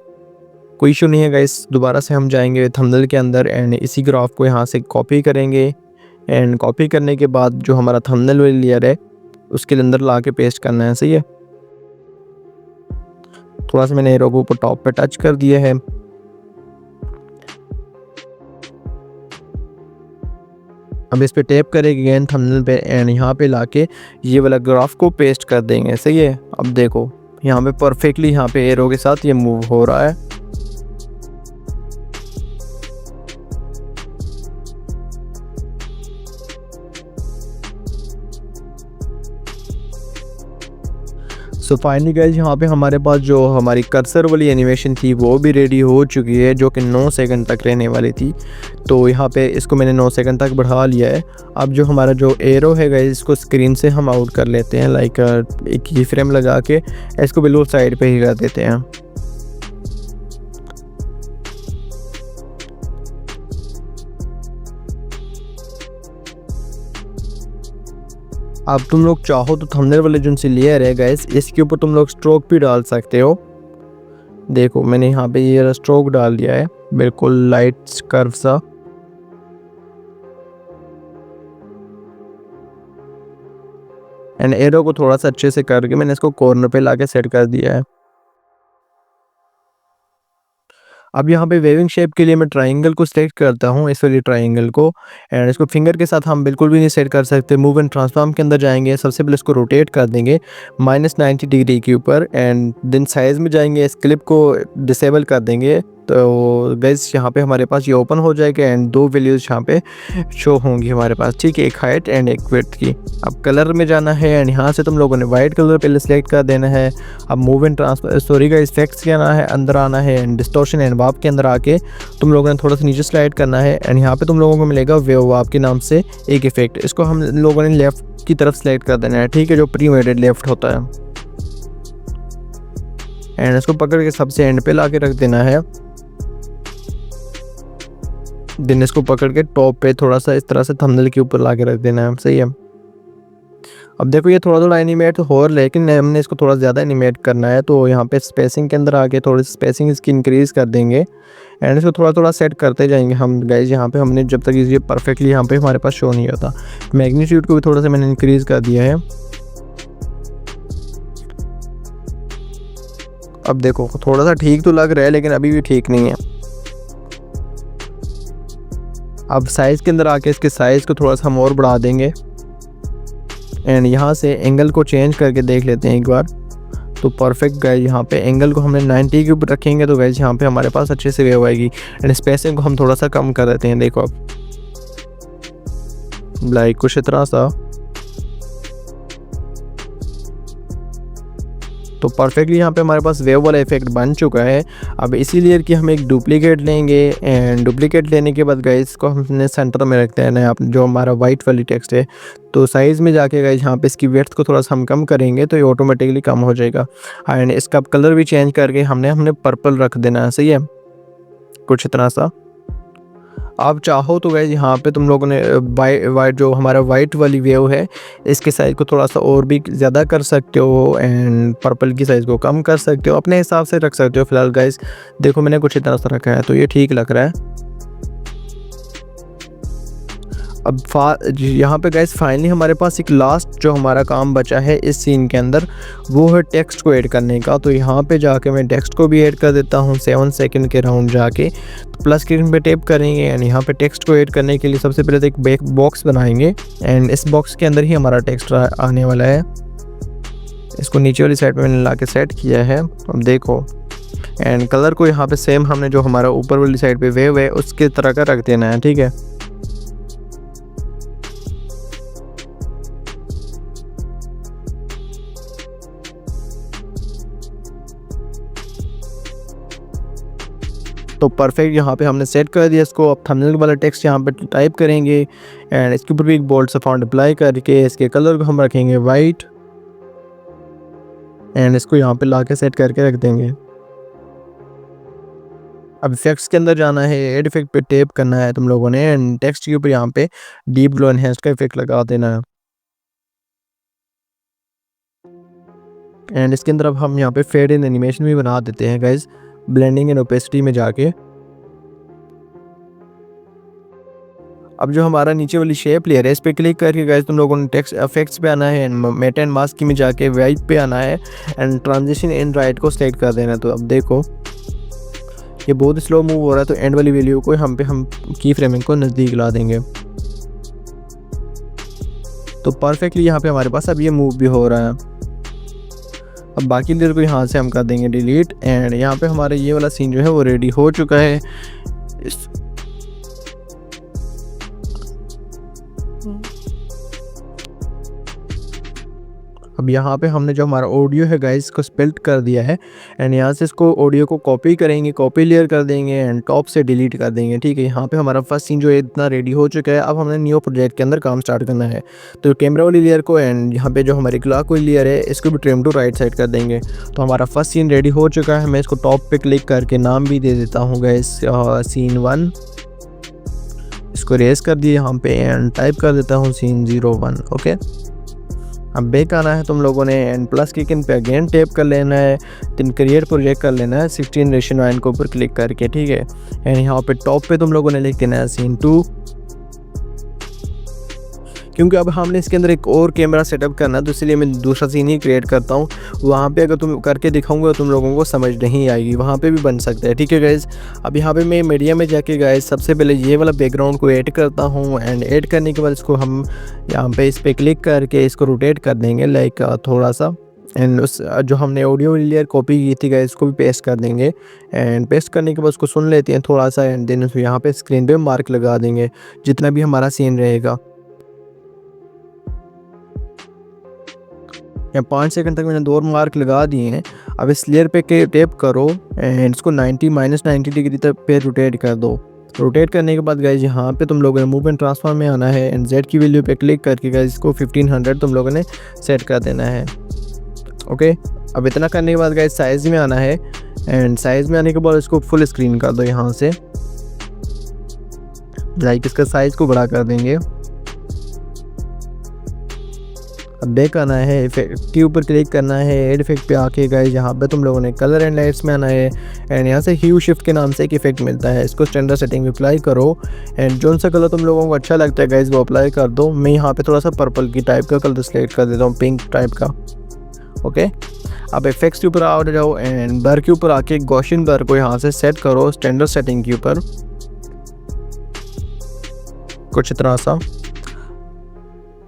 कोई इशू नहीं है गाइस। दोबारा से हम जाएंगे थंबनेल के अंदर एंड इसी ग्राफ को यहाँ से कॉपी करेंगे एंड कॉपी करने के बाद जो हमारा थंबनेल वाली लेयर है उसके अंदर ला के पेस्ट करना है, सही है। थोड़ा सा मैंने एरो को ऊपर टॉप पे टच कर दिया है। अब इस पे टैप करेंगे अगेन थंबनेल पे एंड यहाँ पे लाके ये वाला ग्राफ को पेस्ट कर देंगे, सही है। अब देखो यहाँ पे परफेक्टली यहाँ पे एरो के साथ ये मूव हो रहा है। सो फाइनली गाइस यहाँ पे हमारे पास जो हमारी कर्सर वाली एनिमेशन थी वो भी रेडी हो चुकी है, जो कि 9 सेकंड तक रहने वाली थी। तो यहाँ पे इसको मैंने 9 सेकंड तक बढ़ा लिया है। अब जो हमारा जो एरो है गाइस, इसको स्क्रीन से हम आउट कर लेते हैं, लाइक एक की फ्रेम लगा के इसको बिल्कुल साइड पे ही कर देते हैं। अब तुम लोग चाहो तो थंबनेल वाले जो सी लेयर है गाइस, इसके ऊपर तुम लोग स्ट्रोक भी डाल सकते हो। देखो मैंने यहाँ पे ये स्ट्रोक डाल दिया है, बिल्कुल लाइट कर्व सा। एंड एरो को थोड़ा सा अच्छे से करके मैंने इसको कॉर्नर पे लाके सेट कर दिया है। अब यहाँ पे वेविंग शेप के लिए मैं ट्राइंगल को सेलेक्ट करता हूँ, इस वाली ट्राइंगल को। एंड इसको फिंगर के साथ हम बिल्कुल भी नहीं सेट कर सकते। मूव एंड ट्रांसफॉर्म के अंदर जाएंगे, सबसे पहले इसको रोटेट कर देंगे -90 डिग्री के ऊपर। एंड देन साइज़ में जाएंगे, इस क्लिप को डिसेबल कर देंगे। तो गाइस यहाँ पे हमारे पास ये ओपन हो जाएगा एंड 2 वैल्यूज़ यहाँ पे शो होंगी हमारे पास, ठीक है, एक हाइट एंड एक विड्थ की। अब कलर में जाना है एंड यहाँ से तुम लोगों ने वाइट कलर पहले सेलेक्ट कर देना है। अब मूव एंड ट्रांसफर का इफेक्ट्स के आना है, अंदर आना है एंड डिस्टॉर्शन एंड वाप के अंदर आके तुम लोगों ने थोड़ा सा नीचे स्लाइड करना है। एंड यहाँ पे तुम लोगों को मिलेगा वेव वाप के नाम से एक इफेक्ट, इसको हम लोगों ने लेफ्ट की तरफ सेलेक्ट कर देना है, ठीक है, जो प्री मेडेड लेफ्ट होता है। एंड इसको पकड़ के सबसे एंड पे ला के रख देना है। दिन इसको पकड़ के टॉप पे थोड़ा सा इस तरह से थंबनेल के ऊपर ला के रख देना है, सही है। अब देखो ये थोड़ा थोड़ा एनिमेट हो, लेकिन हमने इसको थोड़ा ज़्यादा एनिमेट करना है, तो यहाँ पे स्पेसिंग के अंदर आके थोड़ी स्पेसिंग इसकी इंक्रीज़ कर देंगे एंड इसको थोड़ा थोड़ा सेट करते जाएंगे हम गाइज। यहाँ पे हमने जब तक ये परफेक्टली यहाँ पे हमारे पास शो नहीं होता। मैग्नीट्यूड को भी थोड़ा सा मैंने इंक्रीज़ कर दिया है। अब देखो थोड़ा सा ठीक तो लग रहा है, लेकिन अभी भी ठीक नहीं है। अब साइज़ के अंदर आके इसके साइज़ को थोड़ा सा हम और बढ़ा देंगे एंड यहाँ से एंगल को चेंज करके देख लेते हैं एक बार। तो परफेक्ट गाइज यहाँ पे एंगल को हमने 90 के ऊपर रखेंगे तो गाइज यहाँ पे हमारे पास अच्छे से वेव आएगी। एंड स्पेसिंग को हम थोड़ा सा कम कर देते हैं, देखो अब लाइक कुछ इतना सा। तो परफेक्टली यहाँ पे हमारे पास वेव वाला इफेक्ट बन चुका है। अब इसी लेयर की हम एक डुप्लीकेट लेंगे एंड डुप्लीकेट लेने के बाद गाइस इसको हमने सेंटर में रखते हैं ना, जो हमारा वाइट वाली टेक्स्ट है। तो साइज़ में जाके गाइस यहाँ पे इसकी विड्थ को थोड़ा सा हम कम करेंगे तो ये ऑटोमेटिकली कम हो जाएगा। एंड इसका कलर भी चेंज करके हमने पर्पल रख देना है, सही है, कुछ इतना सा। आप चाहो तो गाइस यहाँ पे तुम लोगों ने वाइट जो हमारा वाइट वाली वेव है इसके साइज़ को थोड़ा सा और भी ज़्यादा कर सकते हो एंड पर्पल की साइज़ को कम कर सकते हो, अपने हिसाब से रख सकते हो। फिलहाल गाइस देखो मैंने कुछ इतना सा रखा है तो ये ठीक लग रहा है। अब यहाँ पे गाइस फाइनली हमारे पास एक लास्ट जो हमारा काम बचा है इस सीन के अंदर, वो है टेक्स्ट को ऐड करने का। तो यहाँ पे जाके मैं टेक्स्ट को भी ऐड कर देता हूँ 7 सेकंड के राउंड जाके। तो प्लस स्क्रीन पे टैप करेंगे एंड यहाँ पे टेक्स्ट को ऐड करने के लिए सबसे पहले तो एक बैक बॉक्स बनाएंगे एंड इस बॉक्स के अंदर ही हमारा टेक्स्ट आने वाला है। इसको नीचे वाली साइड पे मैंने ला के सेट किया है, अब देखो। एंड कलर को यहाँ पे सेम हमने जो हमारा ऊपर वाली साइड पे वेव है उसके तरह का रख देना है, ठीक है। तो परफेक्ट यहाँ पे हमने सेट कर दिया इसको। अब थंबनेल वाला टेक्स्ट यहाँ पे टाइप करेंगे एंड इसके ऊपर भी एक बोल्ड सा फॉन्ट अप्लाई करके इसके कलर को हम रखेंगे वाइट एंड इसको यहाँ पे ला के सेट करके रख देंगे। अब इफेक्ट्स के अंदर जाना है, एड इफेक्ट पे टैप करना है तुम लोगों ने एंड टेक्स्ट के ऊपर यहाँ पे डीप ग्लो एनहांस्ड का इफेक्ट लगा देना है। एंड इसके अंदर अब हम यहाँ पे फेड इन एनिमेशन भी बना देते हैं गाइज, ब्लेंडिंग एंड ओपेसिटी में जाके। अब जो हमारा नीचे वाली शेप लेयर है इस पे क्लिक करके गाइस तुम लोगों ने टेक्स्ट इफेक्ट्स पे आना है एंड मैट एंड मास्क में जाके वाइट पे आना है एंड ट्रांजिशन इन राइट को सेलेक्ट कर देना है। तो अब देखो ये बहुत स्लो मूव हो रहा है, तो एंड वाली वैल्यू को हम की फ्रेमिंग को नज़दीक ला देंगे। तो परफेक्टली यहाँ पे हमारे पास अब ये मूव भी हो रहा है। अब बाकी लेयर को यहाँ से हम कर देंगे डिलीट एंड यहाँ पे हमारा ये वाला सीन जो है वो रेडी हो चुका है। अब यहाँ पे हमने जो हमारा ऑडियो है गाइस को स्प्लिट कर दिया है एंड यहाँ से इसको ऑडियो को कॉपी करेंगे, कॉपी लेयर कर देंगे एंड टॉप से डिलीट कर देंगे। ठीक है, यहाँ पे हमारा फर्स्ट सीन जो है इतना रेडी हो चुका है। अब हमने न्यू प्रोजेक्ट के अंदर काम स्टार्ट करना है। तो कैमरा वाली लेयर को एंड यहाँ पे जो हमारी क्लॉक वाली लेयर है इसको भी ट्रिम टू राइट साइड कर देंगे। तो हमारा फर्स्ट सीन रेडी हो चुका है। मैं इसको टॉप पे क्लिक करके नाम भी दे देता हूँ गाइस सीन 1। इसको रेस कर दिए यहाँ पे एंड टाइप कर देता हूँ सीन 01। ओके, अब बैक आना है तुम लोगों ने एंड प्लस की किन पे अगेन टैप कर लेना है, देन क्रिएट प्रोजेक्ट कर लेना है 16:9 के ऊपर क्लिक करके। ठीक है, एंड यहाँ पे टॉप पे तुम लोगों ने लिख देना है सीन 2, क्योंकि अब हमने इसके अंदर एक और कैमरा सेटअप करना है तो इसलिए मैं दूसरा सीन ही क्रिएट करता हूँ। वहाँ पे अगर तुम करके दिखाऊंगा तो तुम लोगों को समझ नहीं आएगी, वहाँ पे भी बन सकता है। ठीक है गाइज़, अब यहाँ पे मैं मीडिया में जाके गाइज़ सबसे पहले ये वाला बैकग्राउंड को ऐड करता हूँ एंड ऐड करने के बाद इसको हम यहाँ पे इस पर क्लिक करके इसको रोटेट कर देंगे लाइक थोड़ा सा एंड उस जो हमने ऑडियो लेयर कॉपी की थी गाइस इसको भी पेस्ट कर देंगे एंड पेस्ट करने के बाद उसको सुन लेते हैं थोड़ा सा एंड देन यहाँ पे स्क्रीन पे मार्क लगा देंगे जितना भी हमारा सीन रहेगा। या 5 सेकंड तक मैंने 2 मार्क लगा दिए हैं। अब इस लेयर पे के टैप करो एंड इसको -90 डिग्री तक पे रोटेट कर दो। रोटेट करने के बाद गाइज यहाँ पे तुम लोगों ने मूव एंड ट्रांसफॉर्म में आना है एंड Z की वैल्यू पे क्लिक करके गाइज इसको 1500 तुम लोगों ने सेट कर देना है। ओके, अब इतना करने के बाद गाइज साइज़ में आना है एंड साइज़ में आने के बाद इसको फुल स्क्रीन कर दो यहाँ से, लाइक इसका साइज़ को बड़ा कर देंगे। अब बैक आना है, इफेक्ट के ऊपर क्लिक करना है, एड इफेक्ट पे आके गाइज यहाँ पे तुम लोगों ने कलर एंड लाइट्स में आना है एंड यहाँ से ह्यू शिफ्ट के नाम से एक इफेक्ट मिलता है, इसको स्टैंडर्ड सेटिंग में अप्लाई करो एंड जो सा कलर तुम लोगों को अच्छा लगता है गाइज वो अप्लाई कर दो। मैं यहाँ पे थोड़ा सा पर्पल की टाइप का कलर सेलेक्ट कर देता हूँ, पिंक टाइप का। ओके, अब इफेक्ट्स के ऊपर आ जाओ एंड ब्लर के ऊपर आके गॉसियन ब्लर को यहाँ से सेट करो स्टैंडर्ड सेटिंग के ऊपर कुछ इतना सा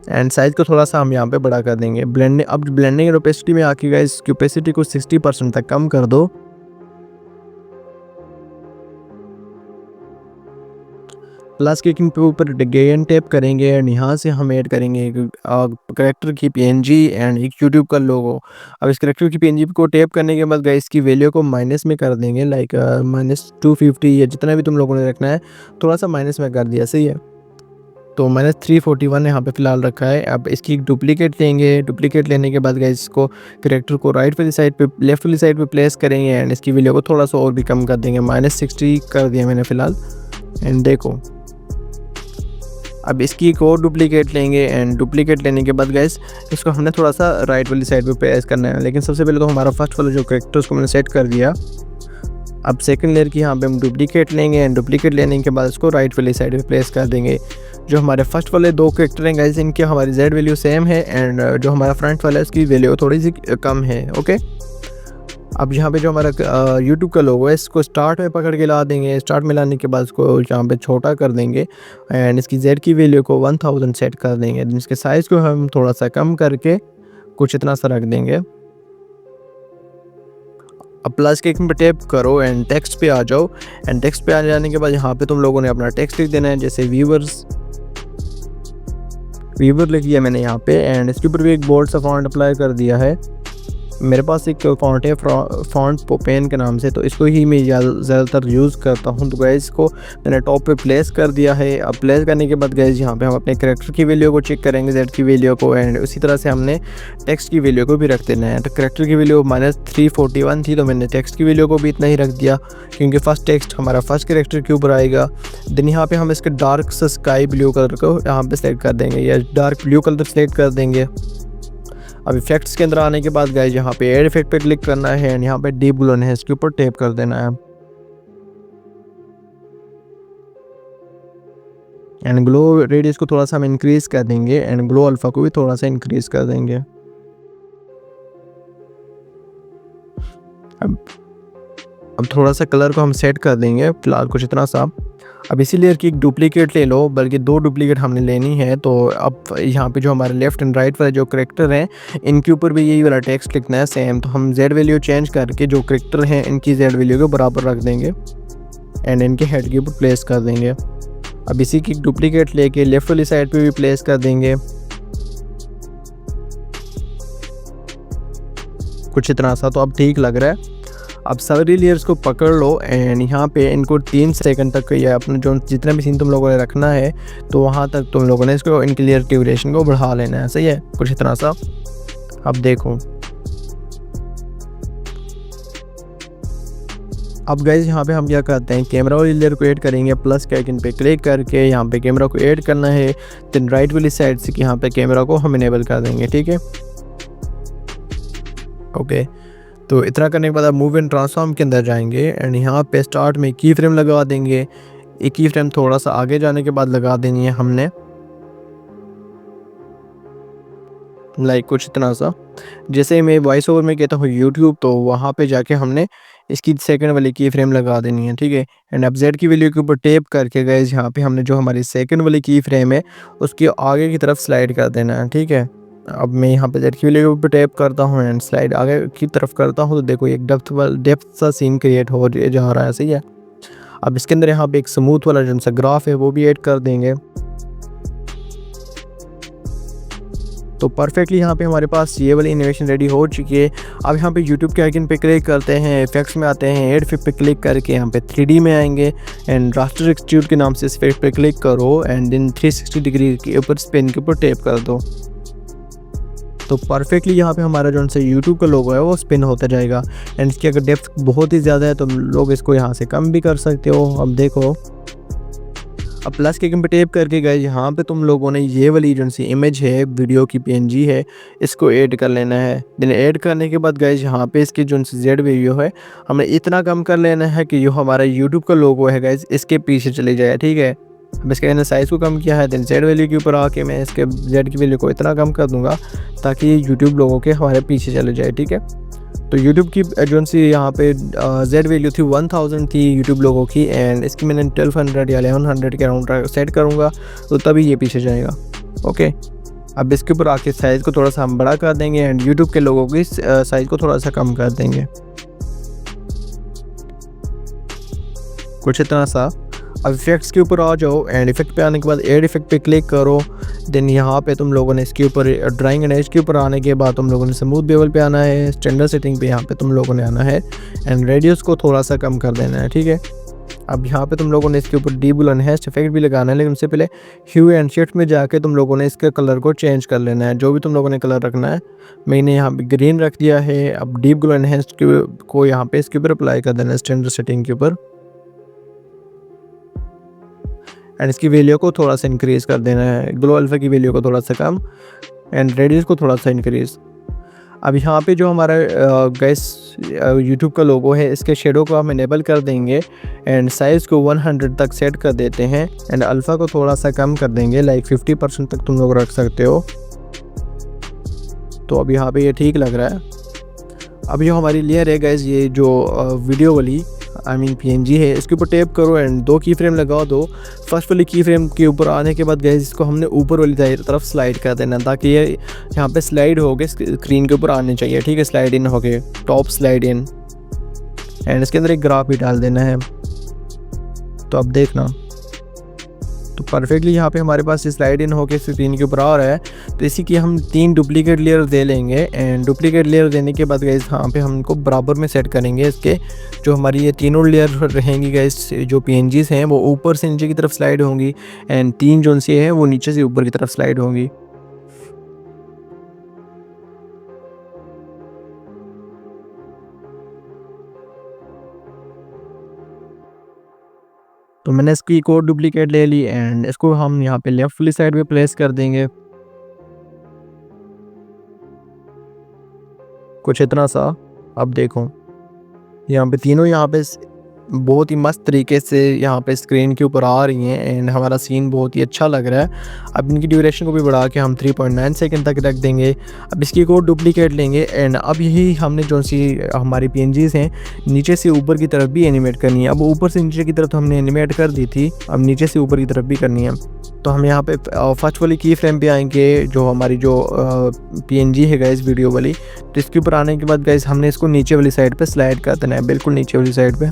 एंड साइज़ को थोड़ा सा हम यहाँ पे बड़ा कर देंगे। ब्लेंडिंग, अब ब्लेंडिंग और ओपेसिटी में आके गाइस इसकी ओपेसिटी को 60% तक कम कर दो। प्लस के ऊपर अगेन टैप करेंगे एंड यहाँ से हम ऐड करेंगे करेक्टर की PNG एंड एक यूट्यूब का लोगो। अब इस करेक्टर की PNG को टैप करने के बाद गाइस इसकी वैल्यू को माइनस में कर देंगे, लाइक -250 या जितना भी तुम लोगों ने रखना है थोड़ा सा माइनस में कर दिया, सही है। तो -341 यहाँ पे फ़िलहाल रखा है। अब इसकी डुप्लीकेट लेंगे, डुप्लीकेट लेने के बाद गाइस इसको करेक्टर को राइट वाली साइड पे लेफ़्ट वाली साइड पे प्लेस करेंगे एंड इसकी वैल्यू को थोड़ा सा और भी कम कर देंगे, -60 कर दिया मैंने फ़िलहाल। एंड देखो अब इसकी एक और डुप्लीकेट लेंगे एंड डुप्लीकेट लेने के बाद गाइस इसको हमने थोड़ा सा राइट वाली साइड पे प्लेस करना है, लेकिन सबसे पहले तो हमारा फर्स्ट वाला जो करेक्टर उसको मैंने सेट कर दिया। अब सेकंड लेयर की यहाँ पे हम डुप्लीकेट लेंगे एंड डुप्लीकेट लेने के बाद इसको राइट वाली साइड पे प्लेस कर देंगे। जो हमारे फर्स्ट वाले 2 कैरेक्टर हैं गाइस इनकी हमारी Z वैल्यू सेम है एंड जो हमारा फ्रंट वाला है उसकी वैल्यू थोड़ी सी कम है। ओके, अब यहाँ पे जो हमारा YouTube का लोगो है इसको स्टार्ट में पकड़ के ला देंगे। स्टार्ट में लाने के बाद इसको यहाँ पे छोटा कर देंगे एंड इसकी Z की वैल्यू को 1000 सेट कर देंगे। इसके साइज़ को हम थोड़ा सा कम करके कुछ इतना सा रख देंगे। अब प्लस के पे टैप करो एंड टेक्स्ट पे आ जाओ एंड टेक्स्ट पे आ जाने के बाद यहाँ पे तुम लोगों ने अपना टेक्स्ट लिख देना है, जैसे व्यूवर लिख दिया मैंने यहाँ पे एंड इसके ऊपर भी एक बोल्ड सा फॉन्ट अप्लाई कर दिया है। मेरे पास एक फॉन्ट है फॉन्ट पोपेन के नाम से, तो इसको ही मैं ज़्यादातर यूज़ करता हूँ। तो गाइस इसको मैंने टॉप पे प्लेस कर दिया है। अब प्लेस करने के बाद गाइस यहाँ पे हम अपने करेक्टर की वैल्यू को चेक करेंगे, Z की वैल्यू को एंड उसी तरह से हमने टेक्स्ट की वैल्यू को भी रख देना है। तो करेक्टर की वैल्यू -341 थी तो मैंने टेक्स्ट की वैल्यू को भी इतना ही रख दिया, क्योंकि फर्स्ट टेक्स्ट हमारा फर्स्ट करेक्टर के ऊपर आएगा। देन यहाँ पर हम इसके डार्क स्काई ब्लू कलर को यहाँ पर सेलेक्ट कर देंगे या डार्क ब्लू कलर सेलेक्ट कर देंगे। अब इफेक्ट्स के अंदर आने के बाद गाइस यहाँ पे एड इफेक्ट पे क्लिक करना है एंड यहाँ पे डीप ग्लो है इसके ऊपर टैप कर देना है एंड ग्लो रेडियस को थोड़ा सा हम इंक्रीज कर देंगे एंड ग्लो अल्फा को भी थोड़ा सा इंक्रीज कर देंगे। अब थोड़ा सा कलर को हम सेट कर देंगे, फिलहाल कुछ इतना सा। अब इसी लेयर की एक डुप्लीकेट ले लो, बल्कि 2 डुप्लीकेट हमने लेनी है। तो अब यहाँ पे जो हमारे लेफ़्ट एंड राइट वाले जो करैक्टर हैं, इनके ऊपर भी यही वाला टेक्स्ट लिखना है सेम। तो हम Z वैल्यू चेंज करके जो करैक्टर हैं इनकी Z वैल्यू के बराबर रख देंगे एंड इनके हेड के ऊपर प्लेस कर देंगे। अब इसी की डुप्लीकेट लेके लेफ़्ट वाली साइड पे भी प्लेस कर देंगे कुछ इतना सा। तो अब ठीक लग रहा है। अब सारी लेयर्स को पकड़ लो एंड यहाँ पे इनको 3 सेकंड तक या अपना जो जितना भी सीन तुम लोगों ने रखना है तो वहाँ तक तुम लोगों ने इसको इनकी लेयर ड्यूरेशन को बढ़ा लेना है। सही है, कुछ इतना सा। अब देखो, अब गाइज यहाँ पे हम क्या करते हैं, कैमरा वाली लेयर को ऐड करेंगे, प्लस के आइकन पे क्लिक करके यहाँ पे कैमरा को ऐड करना है। देन राइट वाली साइड से यहाँ पे कैमरा को हम इनेबल कर देंगे। ठीक है, ओके। तो इतना करने के बाद आप मूव एंड ट्रांसफॉर्म के अंदर जाएंगे एंड यहाँ पे स्टार्ट में की फ्रेम लगा देंगे। एक की फ्रेम थोड़ा सा आगे जाने के बाद लगा देनी है हमने, लाइक कुछ इतना सा। जैसे मैं वॉइस ओवर में कहता हूँ यूट्यूब, तो वहाँ पे जाके हमने इसकी सेकंड वाली की फ्रेम लगा देनी है। ठीक है, एंड अब Z की वैल्यू के ऊपर टैप करके गाइस यहाँ पे हमने जो हमारी सेकंड वाली की फ्रेम है उसकी आगे की तरफ स्लाइड कर देना है। ठीक है, अब मैं यहाँ पे Z की वैल्यू के ऊपर टैप करता हूँ एंड स्लाइड आगे की तरफ करता हूँ, तो देखो एक डेप्थ सा सीन क्रिएट हो जा रहा है। सही है, अब इसके अंदर यहाँ पे एक स्मूथ वाला जो सा ग्राफ है वो भी ऐड कर देंगे। तो परफेक्टली यहाँ पे हमारे पास ये वाली एनिमेशन रेडी हो चुकी है। अब यहाँ पे यूट्यूब के आइकन पे क्लिक करते हैं, इफेक्ट्स में आते हैं, एड इफेक्ट पे क्लिक करके यहाँ पे 3D में आएंगे एंड रास्टर एक्सट्रूड के नाम से इस इफेक्ट पे क्लिक करो एंड देन 360 डिग्री के ऊपर स्पिन के ऊपर टैप कर दो। तो परफेक्टली यहाँ पे हमारा जो सा यूट्यूब का लोगो है वो स्पिन होता जाएगा एंड इसकी अगर डेप्थ बहुत ही ज़्यादा है तो लोग इसको यहाँ से कम भी कर सकते हो। अब देखो, अब प्लस के आइकन पे टैप करके गए यहाँ पे तुम लोगों ने ये वाली जो सी इमेज है वीडियो की PNG है इसको ऐड कर लेना है। देन ऐड करने के बाद गाइज यहाँ पे इसकी जो सी Z वीडियो है हमने इतना कम कर लेना है कि जो हमारा यूट्यूब का लोगो है गाइज इसके पीछे चले जाए। ठीक है, अब इसके मैंने साइज़ को कम किया है। देन Z वैल्यू के ऊपर आके मैं इसके Z की वैल्यू को इतना कम कर दूंगा ताकि ये यूट्यूब लोगों के हमारे पीछे चले जाए। ठीक है, तो यूट्यूब की जो सी यहाँ पे Z वैल्यू थी 1000 थी यूट्यूब लोगों की एंड इसकी मैंने 1200 या 1100 के अराउंड सेट करूँगा तो तभी ये पीछे जाएगा। ओके, अब इसके ऊपर आके साइज़ को थोड़ा सा हम बड़ा कर देंगे एंड यूट्यूब के लोगों की साइज़ को थोड़ा सा कम कर देंगे कुछ इतना सा। अब इफेक्ट्स के ऊपर आ जाओ एंड इफेक्ट पे आने के बाद एड इफेक्ट पे क्लिक करो। देन यहाँ पे तुम लोगों ने इसके ऊपर ड्राइंग एंड एज के ऊपर आने के बाद तुम लोगों ने स्मूथ बेवल पे आना है, स्टैंडर्ड सेटिंग पे यहाँ पे तुम लोगों ने आना है एंड रेडियस को थोड़ा सा कम कर देना है। ठीक है, अब यहाँ पे तुम लोगों ने इसके ऊपर डीबुल एनहेंस्ड इफेक्ट भी लगाना है, लेकिन उससे पहले ह्यू एंड शिफ्ट में जाके तुम लोगों ने इसके कलर को चेंज कर लेना है। जो भी तुम लोगों ने कलर रखना है, मैंने यहाँ पे ग्रीन रख दिया है। अब डीप ग्लो एनहेंस्ड को यहाँ पे इसके ऊपर अप्लाई कर देना है स्टैंडर्ड सेटिंग के ऊपर एंड इसकी वैल्यू को थोड़ा सा इंक्रीज़ कर देना है, ग्लो अल्फा की वैल्यू को थोड़ा सा कम एंड रेडियस को थोड़ा सा इंक्रीज़। अब यहाँ पे जो हमारा गैस यूट्यूब का लोगो है इसके शेडो को हम इनेबल कर देंगे एंड साइज़ को 100 तक सेट कर देते हैं एंड अल्फ़ा को थोड़ा सा कम कर देंगे, लाइक 50% तक तुम लोग रख सकते हो। तो अब यहाँ पे ये ठीक लग रहा है। अब जो हमारी लेयर है गैस, ये जो वीडियो वाली PNG है, इसके ऊपर टैप करो एंड 2 की फ्रेम लगा दो। फर्स्ट वाली की फ्रेम के ऊपर आने के बाद गैस इसको हमने ऊपर वाली तरफ स्लाइड कर देना ताकि ये यहाँ पे स्लाइड हो गए स्क्रीन के ऊपर आने चाहिए। ठीक है, स्लाइड इन हो गए, टॉप स्लाइड इन एंड इसके अंदर एक ग्राफ भी डाल देना है। तो अब देखना, तो परफेक्टली यहाँ पे हमारे पास स्लाइड इन होके स्क्रीन के ऊपर आ रहा है। तो इसी की हम 3 डुप्लीकेट लेयर दे लेंगे एंड डुप्लीकेट लेयर देने के बाद गाइस यहाँ पे हम इनको बराबर में सेट करेंगे। इसके जो हमारी ये तीनों लेयर रहेंगी गाइस, जो PNGs हैं वो ऊपर से नीचे की तरफ स्लाइड होंगी एंड 3 जो सी है वो नीचे से ऊपर की तरफ स्लाइड होंगी। तो मैंने इसकी एक और डुप्लीकेट ले ली एंड इसको हम यहाँ पे लेफ्ट वाली साइड पे प्लेस कर देंगे कुछ इतना सा। अब देखो यहाँ पे तीनों यहाँ पे बहुत ही मस्त तरीके से यहाँ पे स्क्रीन के ऊपर आ रही हैं एंड हमारा सीन बहुत ही अच्छा लग रहा है। अब इनकी ड्यूरेशन को भी बढ़ा के हम 3.9 सेकंड तक रख देंगे। अब इसकी एक और डुप्लीकेट लेंगे एंड अब यही हमने जो सी हमारी PNGs हैं नीचे से ऊपर की तरफ भी एनिमेट करनी है। अब ऊपर से नीचे की तरफ तो हमने एनिमेट कर दी थी, अब नीचे से ऊपर की तरफ भी करनी है। तो हम यहाँ पे फर्स्ट वाली की फ्रेम पे आएंगे, जो हमारी जो PNG है गाइस वीडियो वाली। तो इसके ऊपर आने के बाद गाइस हमने इसको नीचे वाली साइड पे स्लाइड कर देना है, बिल्कुल नीचे वाली साइड पे